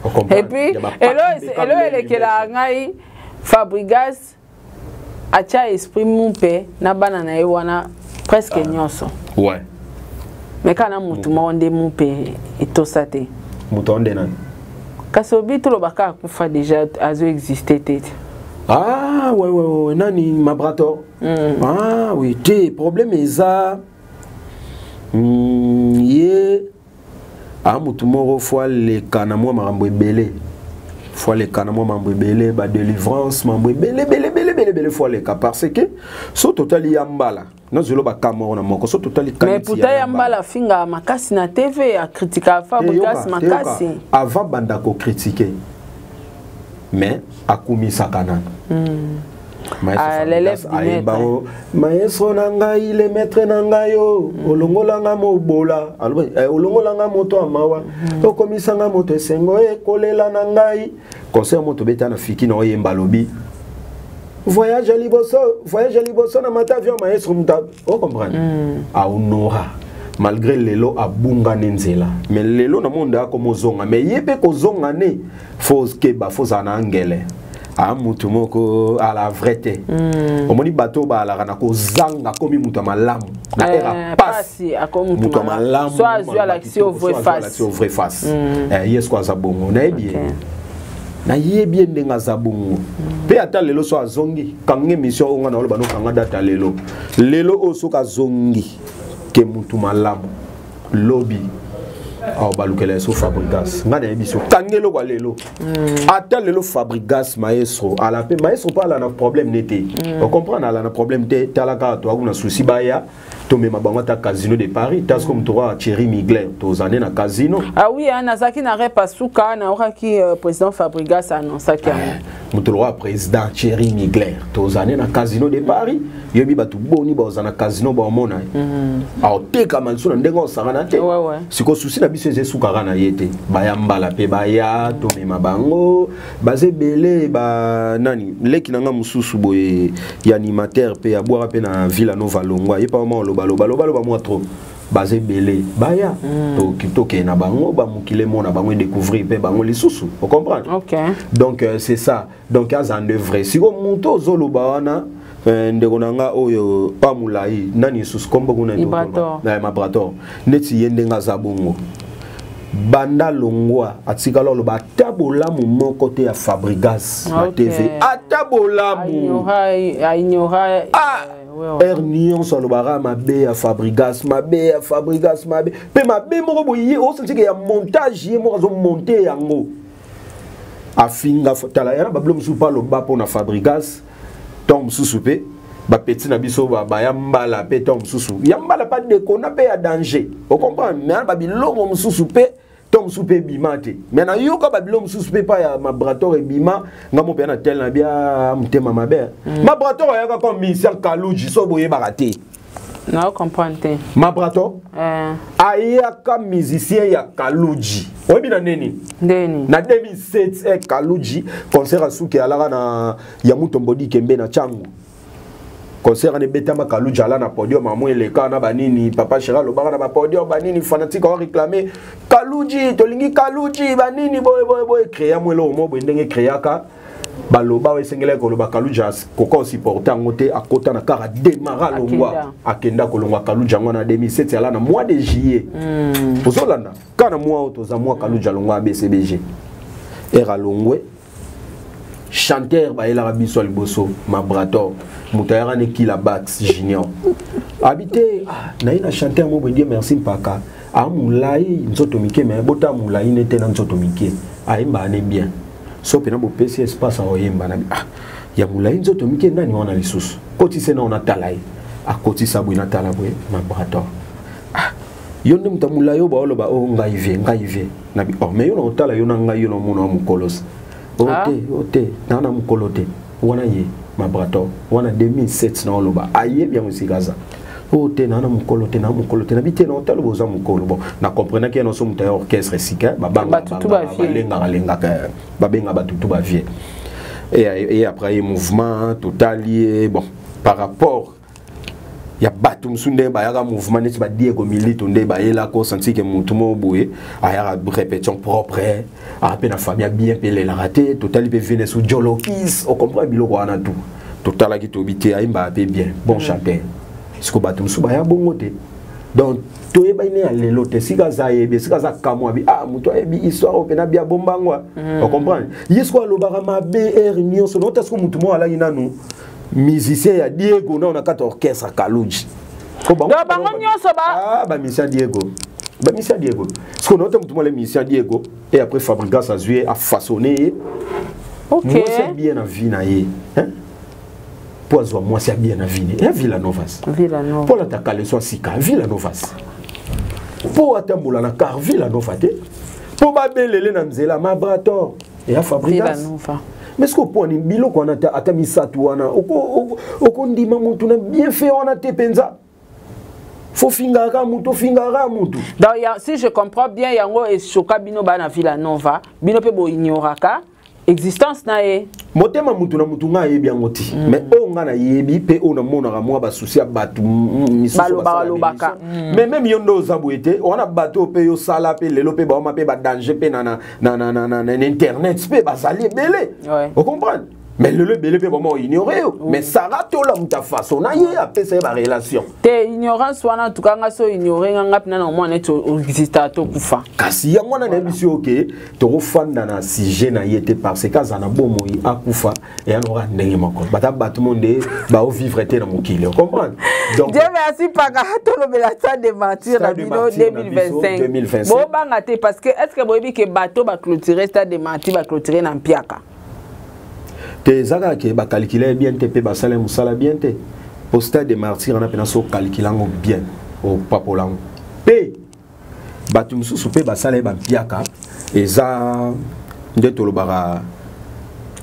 on comprend et puis elo ele ke la ngai Fabregas acha esprit mumpe na bana na wana presque nyonso ouais mais kana mutu monde mumpe etosate mutu onde nan kasobi to lo baka kufa déjà azo exister tete Ah, ouais, nani, ma brato. Ah, oui, t'es, problème est ça. Yé. Ah, moutoumoro, fois les canamoi, maramboué belé. Fois les canamoi, maramboué belé, ba délivrance, maramboué belé, fois les cas. Parce que, so total yambala. Non, je l'ai pas Cameroun, mais so total mais pourtant yambala, finga, makasi na TV, a critiqué à Fabrigas, makasi. Avant, bandako critiquer. Mais à Koumi Sakanan. Maestro nangai le maître nangayo olongolanga mobola olongolanga moto amawa to komisanga moto sengo e kolela nangai conseil moto beta na fiki na oyemba lobi voyage à liboso na matavion maestro muta o comprendre a honora malgré lelo abunga nenzela mais lelo na monde akomo zonga mais yebe ko zonga ne faux keba faux anangele a mutu moko à la vérité omoni bateau ba la na ko zanga komi mutu malamu na era passe mutu malamu soit à l'accès au vrai face yes kwa zabongo na bien na yebie ndenga zabongo pe ata lelo so azongi kange mission onga na loba no kanga data lelo oso ka zongi ke mutu malamu lobby au balukele so Fabrigas ngana ebiso kangelo kwa lelo ata lelo Fabrigas maestro ala pe maestro pas na problème nete on comprend ala na problème te talaka to na souci baya to me mabango ta casino de Paris tas comme toi Thierry Migler to zané na casino ah oui anazaki na repa suka na okaki président Fabrigas annonça ki mutu roi président Thierry Migler to zané na casino de Paris yebi batu boni ba na casino ba mona a te kamanso na ndengo sarana te siko souci na biso ezesukaka na yete bayambala pe baya to me mabango baze belé ba nani leki nanga mususu boye ya animateur pe ya boira pe na Villa Nova Longwa yepa mo loba moi trop basé belé baya to ke na bango ba mukile mona bango découvrir pe bango lisusu vous comprenez donc c'est ça donc as en œuvre si ko muto zoloba wana ndekonanga oyo pamulai nani sus kombo kuna na mabrator neti yendenga zabongo banda longwa atikalo lo batabola mu côté ya Fabrigas na TV atabola mu ignora Ernion solobara mabe ya Fabrigas mabe pe mabe moko boye o senti que ya montage ye moko zo monter yango afinga tala ya ba blom su pa lo ba pona Fabrigas tom susu pe ba petit na biso ba yambala pe tom susu yambala pas de kona pe ya danger on comprend mais ba bilongo susu pe tom supe bimate mais na yoka ba bilongo susu pe pa ya mabrator e bima ngamo pe na tel na bia mutema maber mabrator ya ka comme mission kaluji so boye barate na comprendre mabrator ayaka musicien ya kaluji obi na neni na 2007 kaluji concert asuki alaka na ya mutombodi kembe na changu concert ne betama kaluji ala na podium amwe le kana banini papa Chira lo bana na podium banini fanatique ont réclamé kaluji tolingi kaluji banini boy créer mwelo mo bo ndenge créaka baloba wesengele ko lo bakaluja koko supporter ngote akota na kara démarrer longwa akenda ko longwa kaluja ngona 2007 ala na mois de juillet ozolanda kana mois otoza mois kaluja longwa BCBG era longwe chanteur ba ela biso liboso mabrator mutayara ne kila bax junior habité na ina chanteur mo bendie merci mpaka amulai nzoto mike me bota mulai nete na nzoto mike aimba ne bien so pena bo pesi espace oyemba na ya mulai nzoto mike nani wana lisusu koti sena ona talai akoti sabu ina tala boye mabrator yonde mutamulayo ba oloba o ngaive na bi mais yo na otala yo na ngai yo no mona mukolos ote nana mukolote wana ye mabrator wana 2007 na oloba aye bien musikaza ote nana mukolote na bitena otalo boza mukolo bon na comprenait que no so mutaye orchestre sika babanga lenga babenga batutu ba vie et après le mouvement total bon par rapport ya batum sunde ba ya mouvement neti ba Diego Milito nde ba yela ko senti que mutumo boye aya répétition propre a peine famille bien pelé la raté total pe venir sous Jolokis on comprend biloko wana tout total ki tobité aimba pe bien bon chanteur ce ko batum su ba ya bongo te donc tu es baigné à l'élote si gaza yebi si gaza kamwa bi ah muto yebi histoire opena bia bombangwa on comprend yesko lo barama BR union so notas ko mutu mo ala inanu musicien ya Diego na on a 4 orchestre Kaluji ko bango nyonso ba ah ba musicien Diego ce qu'on note mutu mo le musicien Diego et après Fabregas a joué a façonné OK moi c'est bien na vie na ye hein poizo moi c'est bien na vie et Villanovas pour la takale so sika Villanovas pour atambola na car Villanova te pour ba belele na nzela mabrator et a Fabregas mais ce qu'on point bilo ko na ata misatu wana oko ndima mutu na bien fait wana te penza faut fingara mutu donc si je comprends bien yango et choka bino bana Villanova bino pe bo ignoraka existence na ye motema mutu na mutu nga yebi angoti mais o nga na yebi pe o na mona ka mwa ba souci batu misusu balobaka mais même yondo zabuete on a bateau pe yo sala pe lelo pe ba ma pe ba danger pe na internet pe ba sali belé on comprend mais le belé pe vraiment ignorer mais ça rate la muta façon na ye a pe c'est ba relation te ignorance wana tout kanga so ignorer nga pina na mwa net exista to kufa kasi ya mwana na biso OK to fanda na sujet na yete parce que za na bomo yi akufa et anora ndenge moko bata batu monde ba o vivre te na mokili on comprend donc Dieu merci paka to lo bela ça de mentir na bino 2025 bo banga te parce que est-ce que boyebi ke bateau ba clôturer stade de mentir ba clôturer na mpiaka te zaka ke ba calculer bien te pe ba salaire musala bien te au stade de martyr on a pena so calculango bien au papolango pe batu mususu pe ba salaire ba mpiaka eza nde to lo bara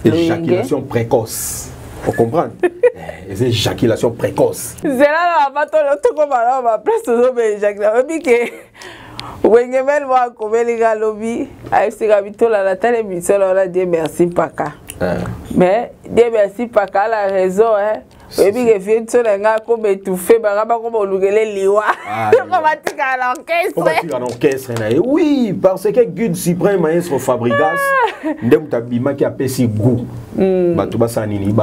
éjaculation précoce on comprend les éjaculations précoces c'est là bateau to ko ba place to be éjaculation bike wengemel mo akomeli ga lobby AFC Kabitola la télévision la Dieu merci paka mais Dieu merci paka la raison hein et puis que vient sur nga comme étouffé ba comme olugele liwa comment tu à l'orchestre oui parce que Gud suprême maestro Fabregas ndem tabima ki apesi goût batu basanini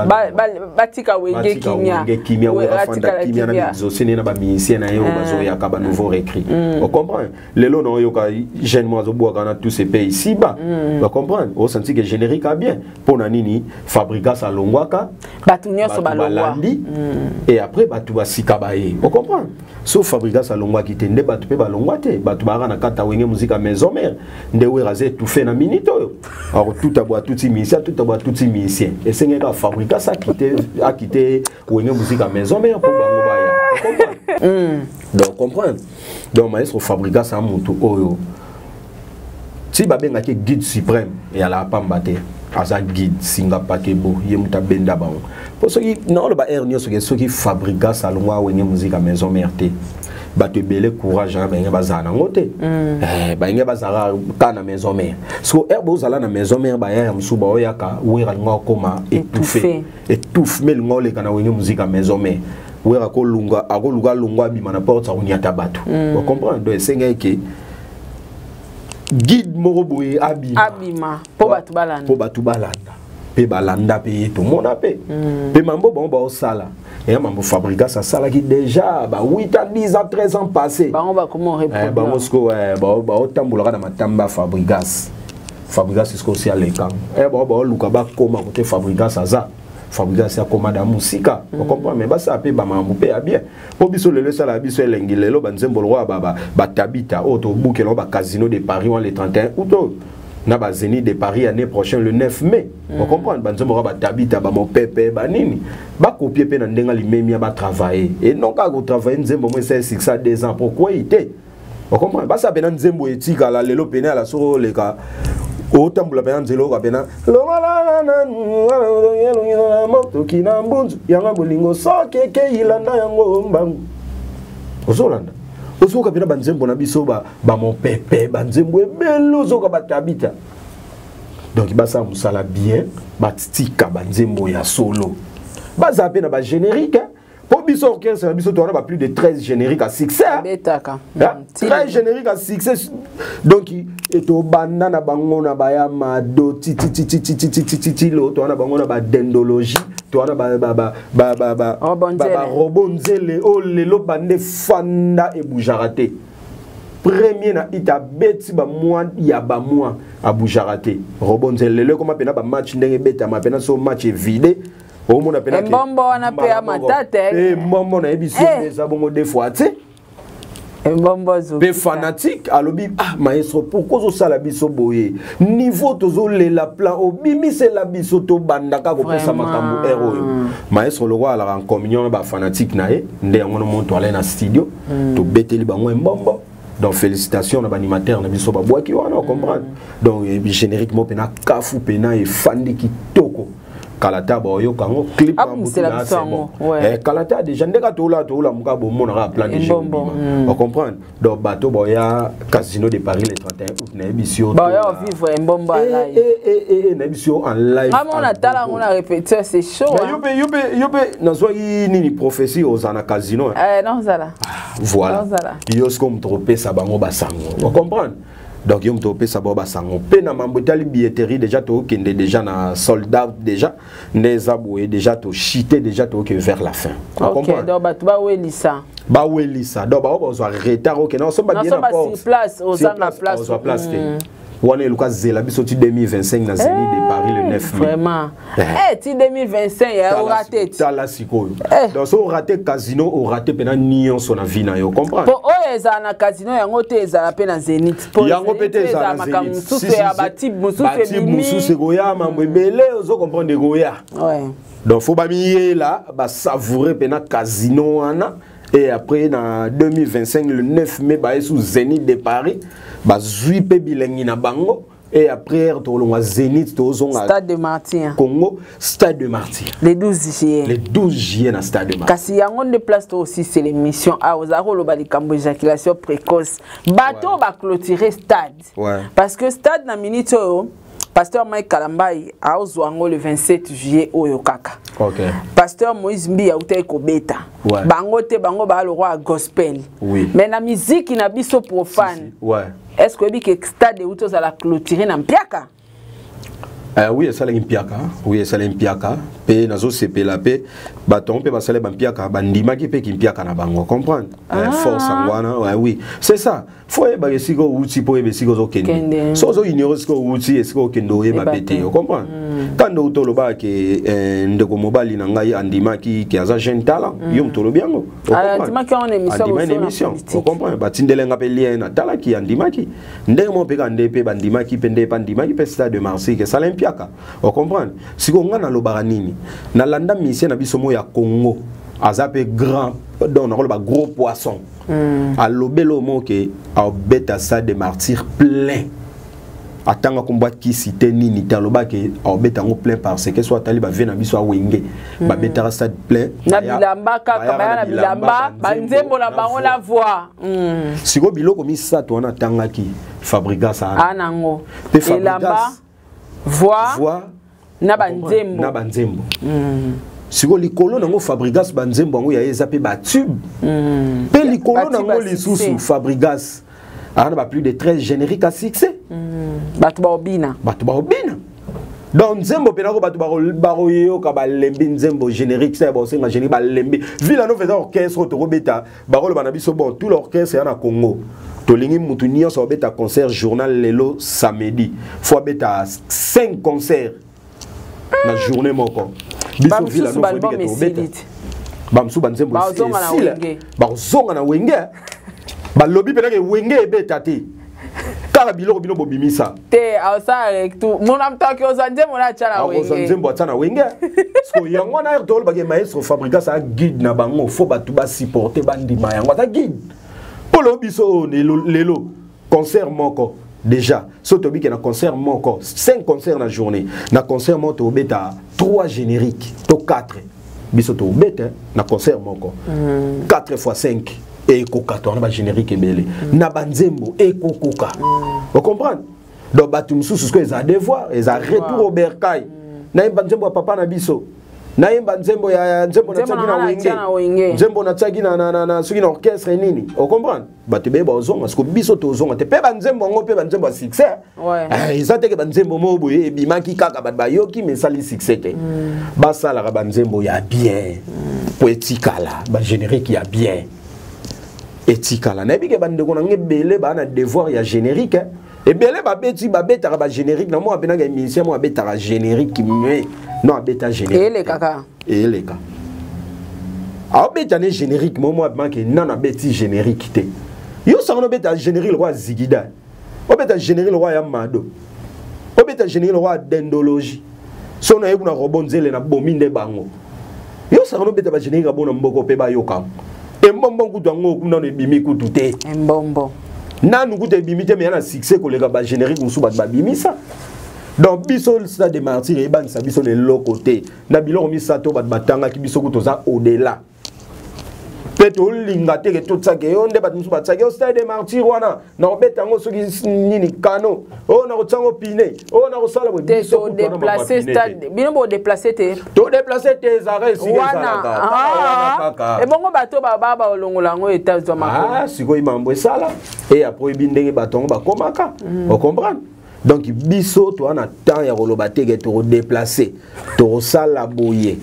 batika wenge kimia we afanda kimia na bizosene na ba musicien na yo bazo ya ka ba nouveau récrit on comprend lelo no yo ka jeune moi zo boa kana tous ces pays ici bas on comprend on senti que générique a bien pour nini Fabregas alongwaka batu nyonso balongwa et après batu basika bae on comprend sauf Fabregas alongwa ki tende batu pe balongwa te batu bara na kata wenge musique maison mère nde we razé tout fait na minito alors tout à boire tout musicien et c'est que Fabregas a quitté wenge musique maison mère pour bango baya donc comprendre donc maestro Fabregas a mutu oyo si babenga ke guide suprême et ala pambate asa guide singa pakebo yemuta benda bango pour ceux qui non le ba ernio ceux qui Fabregas alongwa wenge musique maison mère te bato belé courage ba nga bazana ngote ba nga bazara kana maison mère so erbo zala na maison mère ba ya msuba oyaka wera nga koma étouffe mais ngole kana wenge musique maison mère wera ko lunga lungwa bima na porte on yata bato vous comprenez donc c'est que guide moroboye abima po batu balanda pe balanda pe tout monde pe pe mambo bon ba sala et mambo Fabregas a sala qui déjà ba 8 ans 10 ans 13 ans passé ba on va comment répondre ba mosko ba otambola na matamba Fabregas est aussi à l'écran et ba luka ba koma côté Fabregas aza Fabregas a commandé musica on comprend mais ba ça pe ba mambo pe bien po biso lelo sala biso elengi lelo banzembo roi ba tabita auto bouquelo ba casino de Paris le 31 août na ba Zénith de Paris année prochaine le 9 mai on comprend banzembo ba tabita ba mo pepe ba nini ba copier pe na ndenga limemia ba travailler et non ka go travailler nzembo mo c'est 6 à 2 ans pourquoi ité on comprend ba ça pe na nzembo etika la lelo pena la soro le ka autant pour la peine zelo ka pena lo mala na moto kina mbunzu yanga bolingo so keke ilanda yango mbangu ozolanda ozoka pena banzembo na biso ba mon pepe banzembo ebelo zoka batabita donc basa musala bien batika banzembo ya solo baza pena ba générique pour biso orchestre na biso toana ba plus de 13 génériques à succès betaka 13 génériques à succès donc et to banda na bango na ba ya mado ti lo toana bango na ba dendologie to ana robonzele o lelo bande fanda e boujarate premier na ita beti ba moi ya ba moi a boujarate robonzele lelo comme pena ba match ndenge beta ma pena so match vide o mona pena mbombo wana pe ya matate mbombo na ebiso eza bongo deux fois tu Be fanatique alobi ah maestro pourquoi ça la biso boye niveau tozo la plan obimi c'est la biso to bandaka ko pesa makambo héros maestro le roi la en communion ba fanatique nae ndé ngono monto ala na studio to beteli bango mbombo donc félicitations na animateur na biso ba boaki wana comprendre donc génériquement pena kafu pena e fandi kitoko Kalata boyo kango clip Kalata déjà ndeka tola muka bomo na plan de jeu on comprend donc bateau boya casino de Paris le 31 août na émission boya vivre un bomba live na émission en live on a tala on a répété c'est chaud yope na so nini prophétie aux ana casino non zala voilà yo ce comme tropé ça bango basango on comprend. Donc yom to pesa boba sango pe na mambotali billetterie déjà to kende déjà na soldat déjà neza boye déjà to chité déjà to que vers la fin. OK donc ba welisa donc ba zo retard OK non so ba bien na place aux en la place Wane Lucas Zela bisoti 2025 na Zénith de Paris le 9 mai. Vraiment. Ti 2025 ya raté. Tala sikoyo. Donc so raté casino o raté pena nion so na vie na yo comprendre. Po eza na casino yango te eza pe na Zénith. Yango pete eza na Zénith. Mususu ya batib mususu goya mambo ebele ozo comprendre goya. Ouais. Donc faut ba mié là ba savourer pena casino wana. Et après, en 2025, le 9 mai, bah, sous Zénith de Paris, bah, Zuipe Bilengi na Bango. Et après, on a Zénith, Stade de Martyr. Congo, Stade de Martyr. Le 12 juillet. Le 12 juillet, dans Stade de Martyr. Kasi yango de place aussi, c'est l'émission. Ah, aux arômes, le balikambo éjaculation précoce. Bateau va clôturer stade. Ouais. Parce que stade, na minute, Pasteur Mike Kalambai a ozwango le 27 juillet au Yokaka. Okay. Pasteur Moïse Mbi a outé Kobeta. Ouais. Bango ba le roi gospel. Oui. Mais la musique n'a biso profane. Ouais. Est-ce que bi que stade où à la clôturer na mpiaka? Oui, ça l'impiaka. Oui, ça l'impiaka. Pe nazo CP la pe baton pe basale bampiaka bandima ki pe kimpiaka na bango comprendre. Force ngwana. Ouais, oui. C'est ça. Faut ba siko uti po be siko zo kende. So zo ignore siko uti e siko kendo e ba bete, comprendre. Quand on tolo ba ke ndeko mobali na ngai andima ki aza jeune talent, yom tolo biango. Andima ki on émission. On comprend. Ba tindele ngapeli na tala ki andima ki. Ndenge mo pe kande pe bandima ki pende pandima ki pe Stade de Marseille ke sala impiaka. On comprend. Siko ngana lo baranini. Na landa mission na biso mo ya Congo. Azape grand donc on a gros poisson. À l'obélo mo ke a beta Stade de Martyr plein. Atanga combat qui cité nini taloba ke a beta ngo plein parce que soit taliba vena biso a wenge ba beta Stade plein. Na bilamba kaka ba na bilamba banzembo na bango la voix. Siko biloko mi sa to na tanga ki Fabrigas ça. Anango. Bilamba voix na banzembo. Siko likolo nango Fabrigas banzembo ngo ya ezape ba tube. Pe likolo nango lisusu Fabrigas ana ba plus de 13 génériques à succès. Batu ba obina. Donc nzembo pe nako batu ba royo ka ba lembi nzembo générique ça ba senga générique ba lembi. Villa no faisait orchestre to robeta ba rolo bana biso bon tout l'orchestre ya na Congo. Tolingi mutu nyonso beta concert journal lelo samedi. Faut beta 5 concerts na journée moko. Biso villa no faut beta beta. Bamsu banzembo bazonga na wenge. Balobi pe na wenge beta te. Kala biloko bino bobimisa. Te awsa recto. Mona mtaki ozanje mona chala wenge. Ozanzembo atana wenge. Sko yango na tol bage maestro Fabrigas a guide na bango faut batu ba supporter bandima yango ta guide. Polo biso lelo concert moko déjà. Soto bi ke na concert moko 5 concerts na journée. Na concert moto beta 3 génériques, to 4. Biso to beta na concert moko. 4 x 5 et koka to na ba générique ebele. Na banzembo et koka. Vous comprenez? Donc batu msusu ce que ils a devoir, ils a retour au bercail. Na banzembo papa na biso. naimba nzembo ya nzembo na tsaki na wenge nzembo na tsaki na suki na orchestre nini o comprendre bato be ba ozonga parce que biso to ozonga te pe ba nzembo ngo pe ba nzembo ya succès ils ont que ba nzembo mo boye bimaki kaka ba yoki mais sali succès te ba sala ba nzembo ya bien poétikala ba générique ya bien etikala na bike ba ndeko na ngebele ba na devoir ya générique et belé ba beti ba betara ba générique na mo apena ga émission mo betara générique mais non beta générique et les kaka et les cas a beta ne générique mo manque non na beti générique te yo sa no beta générique le roi Zigida o beta générique le roi Yamado o beta générique le roi Dendologie so na yekuna robonzele na bominde bango yo sa no beta ba générique ba bona mboko pe ba yoka e mbombo kutu ngo kuna no bimi kutu te mbombo nanu kutu bimi te mais na succès ko le ba générique musu ba bimi ça. Donc biso stade des martyrs et ban sa biso le lokoté na biloko misato bat batanga ki biso kutoza au-delà peto linga te ke tout ça ke onde bat musu bat sa stade des martyrs wana na obetango soki nini kano o na kotsango pine o na kosala bo biso déplacer stade bino bo déplacer te to déplacer tes arrêts si wana et bongo bato baba olongola ngo états ah siko imambo sala et après bindenge batongo ba komaka on comprend. Donc biso to ana temps ya koloba teke to déplacer to sala boye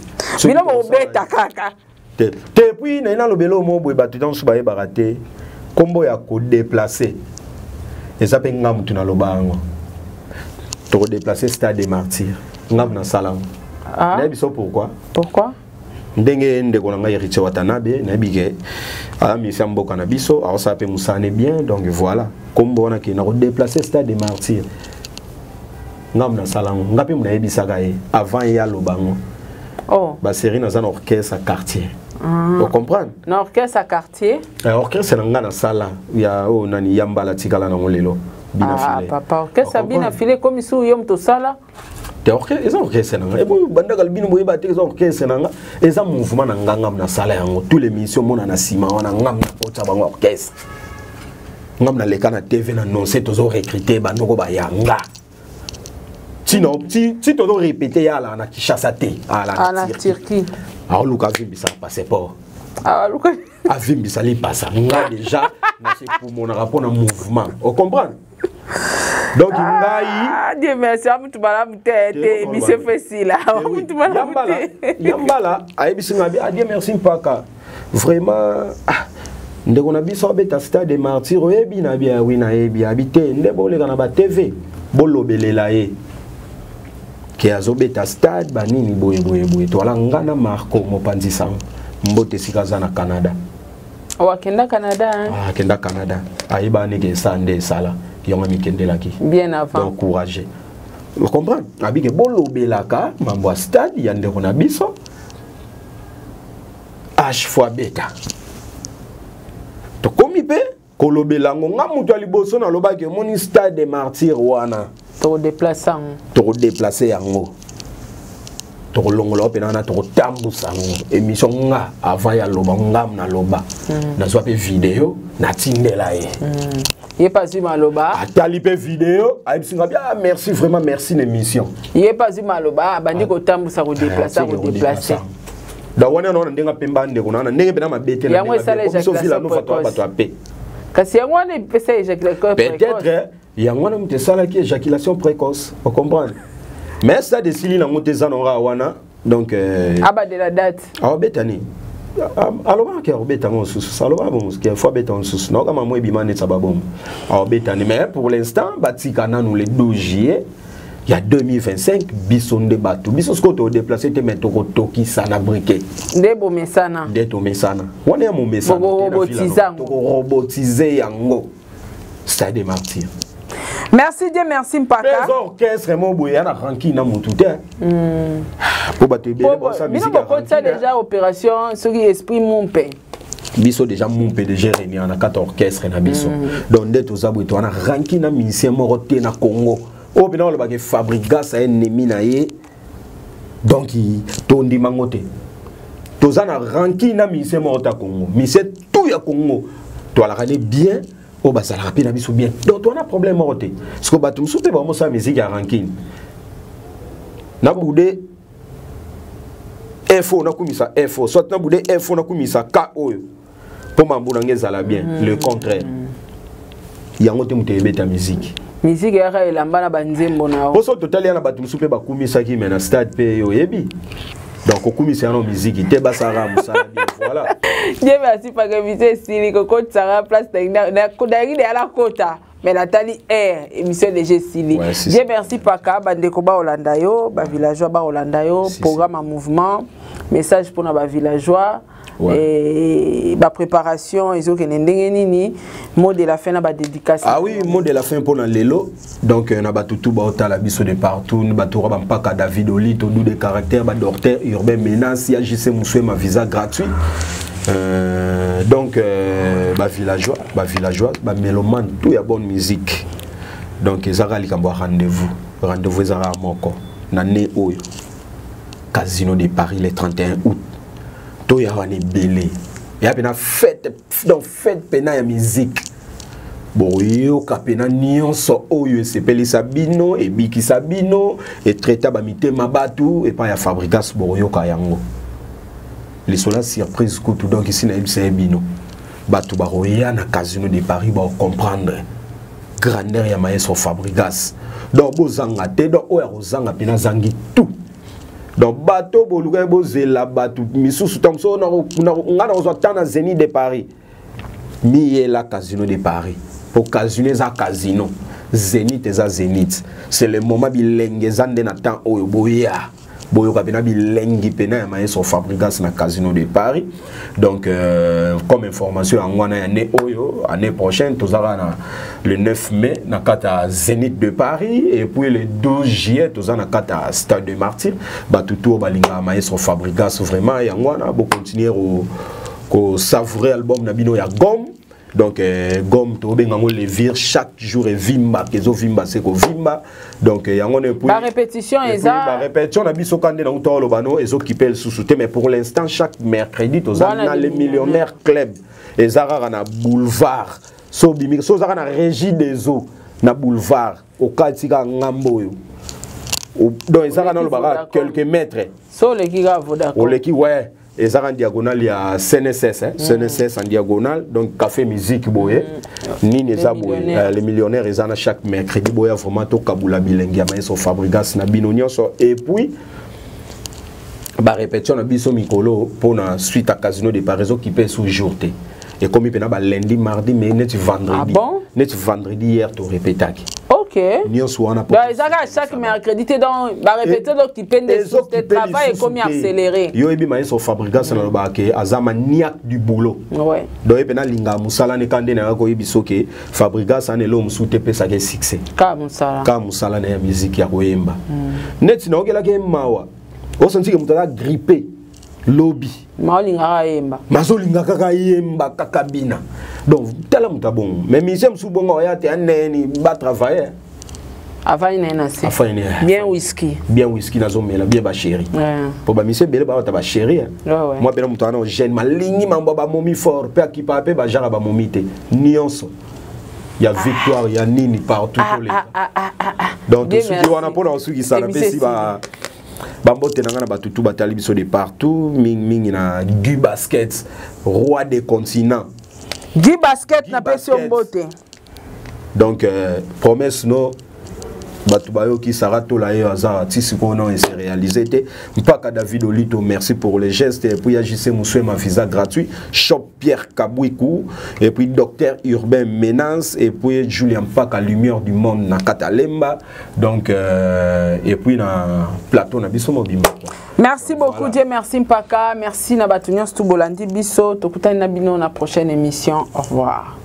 bino bo beta kaka te puis na lobelo mo boye batu dans suba e baraté kombo ya ko déplacer et ça pe ngam tu na lobango to déplacer stade des martyrs ngam na sala na biso pourquoi ndenge ndeko na ngai Richard Watanabe na bige a misi mboka na biso a ça pe musane bien donc voilà kombo na ki na ko déplacer stade des martyrs ngam na salango ngapi muna yebisaka ye avant ya lobango ba série na zan orchestre à quartier vous comprenez na orchestre à quartier orchestre na ngana sala ya o nani yambala tikala na ngolelo bina filé papa orchestre bina filé comme sou yom to sala te orchestre eza orchestre na e bo bandaka bino boye ba te eza orchestre na nga eza mouvement na ngam na sala yango tous les missions mona na sima wana ngam na kota bango orchestre ngam na leka na TV na annoncer tozo recruter bandoko ba yanga sinon si tu dois répéter ya la na Kinshasa te à la Turquie alors Lucas Vimbisa passeport Lucas Vimbisa li passa nga déjà na c'est pour mon rapport na mouvement on comprend donc ngai Dieu merci amutu bala mutete bise facile amutu bala yambala ayebisinga bi Dieu merci mpaka vraiment ndeko na biso beta stade des martyrs oyebi na bia wina yebi habité ndebo le kana ba TV bolobelela ye qui a zobeta stade banini boye to ala ngana Marco mopanzi sang mbote sikaza na Canada wakenda Canada kenda Canada aiba neke sande sala yonga mikendela ki bien avant donc courageux vous comprenez abike bolobelaka mambo stade ya ndeko na biso H fois beta to komi pe kolobelango nga mutu aliboso na lobaki moni stade des martyrs wana to déplacer yango to longola pe na to tambusa émission nga avant ya loba ngam na loba na so pe vidéo na tindela ye pas du maloba atali pe vidéo aibsinga bien merci vraiment merci l'émission ye pas du maloba bandi ko tambusa ko déplacer da wana na ndenga pemba ndeko na ndenge pe na mabete na so vila no fatwa bato ape kasi yango ne pesa éjaculation peut-être yango na mute sala ki éjaculation précoce vous comprenez mais ça de sili na mote zanora wana donc aba de la date betani alors que beta on sous saloba bon que fois beta on sous non comme moi bimane sababom betani mais pour l'instant batika na nous le 12 juillet il y a 2025 bisonde bato biso ce qu'on déplacé te mettre au toki sana briquet ndebo mesana ndeto mesana wana ya mo mesana robotiser yango stade des martyrs. Merci Dieu, merci Mpaka. Les orchestres, mon boy, on a ranking dans mon tout. Pour battre bien, ça musique. Ça déjà opération, ce qui esprit mon pain. Biso déjà mon pain de gérer, il y a 4 orchestres na biso. Donc dès aux abouts, on a ranking na musicien moroté na Congo. Au pénal le bagage fabrica ça ennemi na ye. Donc il tondi mangote. Tous on a ranking na musicien moroté Congo. Musicien tout ya Congo. Toi la connais bien. Oh bah ça la rapide biso bien. Donc on a problème moroté. Parce que batum soupe vraiment ça musique à ranking. Na boudé info na kumisa info soit na bude info na kumisa ka oyo pour mambuna ngezala bien le contraire yango te mutebe ta musique ya elamba na banzembo na o so total ya na batu musupe ba kumisa ki mena stade pe yo yebi donc au kumisa na musique te basara musala bien voilà Dieu merci pas que vite style ko ko tsara place na ko dagi de ala kota mais la tali air émission de G-Stili. Dieu merci Paka, bandeko ba Olanda yo, ba villageois ba Olanda yo, programme en mouvement, message pour na ba villageois et ba préparation ils ont nini mot de la fin na ba dédicace. Ah oui, mot de la fin pour na lelo. Donc na ba tutu ba otala biso de partout, ba toura ba Paka David Olito dou de caractère ba docteur urbain menace ya JC Moussoué ma visa gratuit. Donc, villageois, bah mélomane, tout y a bonne musique. Donc, ils ont rendez-vous. Rendez-vous, ils ont moko. Nané Oyo. Casino de Paris le 31 août. Tout y a une belé. Il y a une fête, donc fête pena ya musique. Bon, yo kapena nyonso Oyo sepeli Sabino et Biki Sabino et traita ba mité mabatu et pas ya fabrikas bon yo kayango. Les soldats surprise tout donc ici na MCA Bino batu baroya na casino de Paris ba comprendre grandeur ya maestro Fabregas donc bozanga te donc oya kozanga pena zangi tout donc bato boluka bozela batu misusu tamso na ngana ozotana Zénith de Paris miye la casino de Paris pour casino za casino Zénith za Zénith c'est le moment bilenge zande na temps oyo boya Boyo kapena bilengi pena ya maestro Fabregas na casino de Paris. Donc comme information en année oyo année prochaine tozara le 9 mai na kata Zénith de Paris et puis le 12 juillet tozara na kata Stade de Martyrs ba tutu balinga maestro Fabregas vraiment ya ngwana bo continuer au savourer album na bino ya Gomme. Donc Gomme to bengango le vir chaque jour et vimba kezo vimba seko vimba donc yango ne la répétition la répétition na biso kande na utolo bano ezo kipel sous-souté mais pour l'instant chaque mercredi to zana les millionnaires club ezara na boulevard so bimi so zara na régie des eaux na boulevard au katika ngambo yo donc ezara na lobara quelques mètres so le kiga voda ko le ki ouais et ça en diagonale il y a CNSS hein? CNSS en diagonale donc café musique boye ni les les millionnaires ils en a chaque mercredi boye vraiment to kabula bilengi maestro Fabregas na bino nyonso et puis ba répétition na biso mikolo pour na suite à casino de Paris qui paie sous journée et comme il peut lundi mardi mais net vendredi net vendredi hier to répétaki. Ok. Donc, chaque mercredi, donc, répéter donc tu peux de travail et comme accéléré. Yo ebi maestro Fabregas na lobake azamaniaque du boulot. Ouais. Donc epena linga musala ne kande na ko ebisoke Fabregas ane lo musute pesa ke succès. Ka musala na musique ya koyemba. Net na okela ke mawa. O senti ke mutala grippé lobby. Maolinga yemba. Mazolinga kaka yemba kakabina. Donc, tel est mon bon. Mais Michel Soubongo, il y a un travailler. Avant, il y a bien whisky. Bien whisky, bien ba chéri. Pour ba Michel Bele, ba chéri. Moi, ben, mon jeune, ma ligne, ma baba momi fort, père qui pape, ba jara ba momite. Nuance. Il y a victoire, il y a nini partout. Donc, ceux qui ont pour ceux qui s'en si ba. Bambo tenanga na batutu batali biso de partout. Ming na Guy Basket, roi des continents. Guy Basket n'a pas son beauté. Donc, promesse, non. Batubayo qui sera tout là et hasard, si ce qu'on a essayé de réaliser. Mpaka David Olito, merci pour les gestes. Et puis, JC Moussoué, ma visa gratuit. Shop Pierre Kabouikou. Et puis, docteur Urbain Ménance. Et puis, Julien Mpaka, Lumière du Monde, na Katalemba. Donc, et puis, na plateau, na Bisso Mobimba. Merci beaucoup, Dieu. Merci Mpaka. Merci Nabatunios Toubolandi Bisso. Tokutani Nabino, na prochaine émission. Au revoir.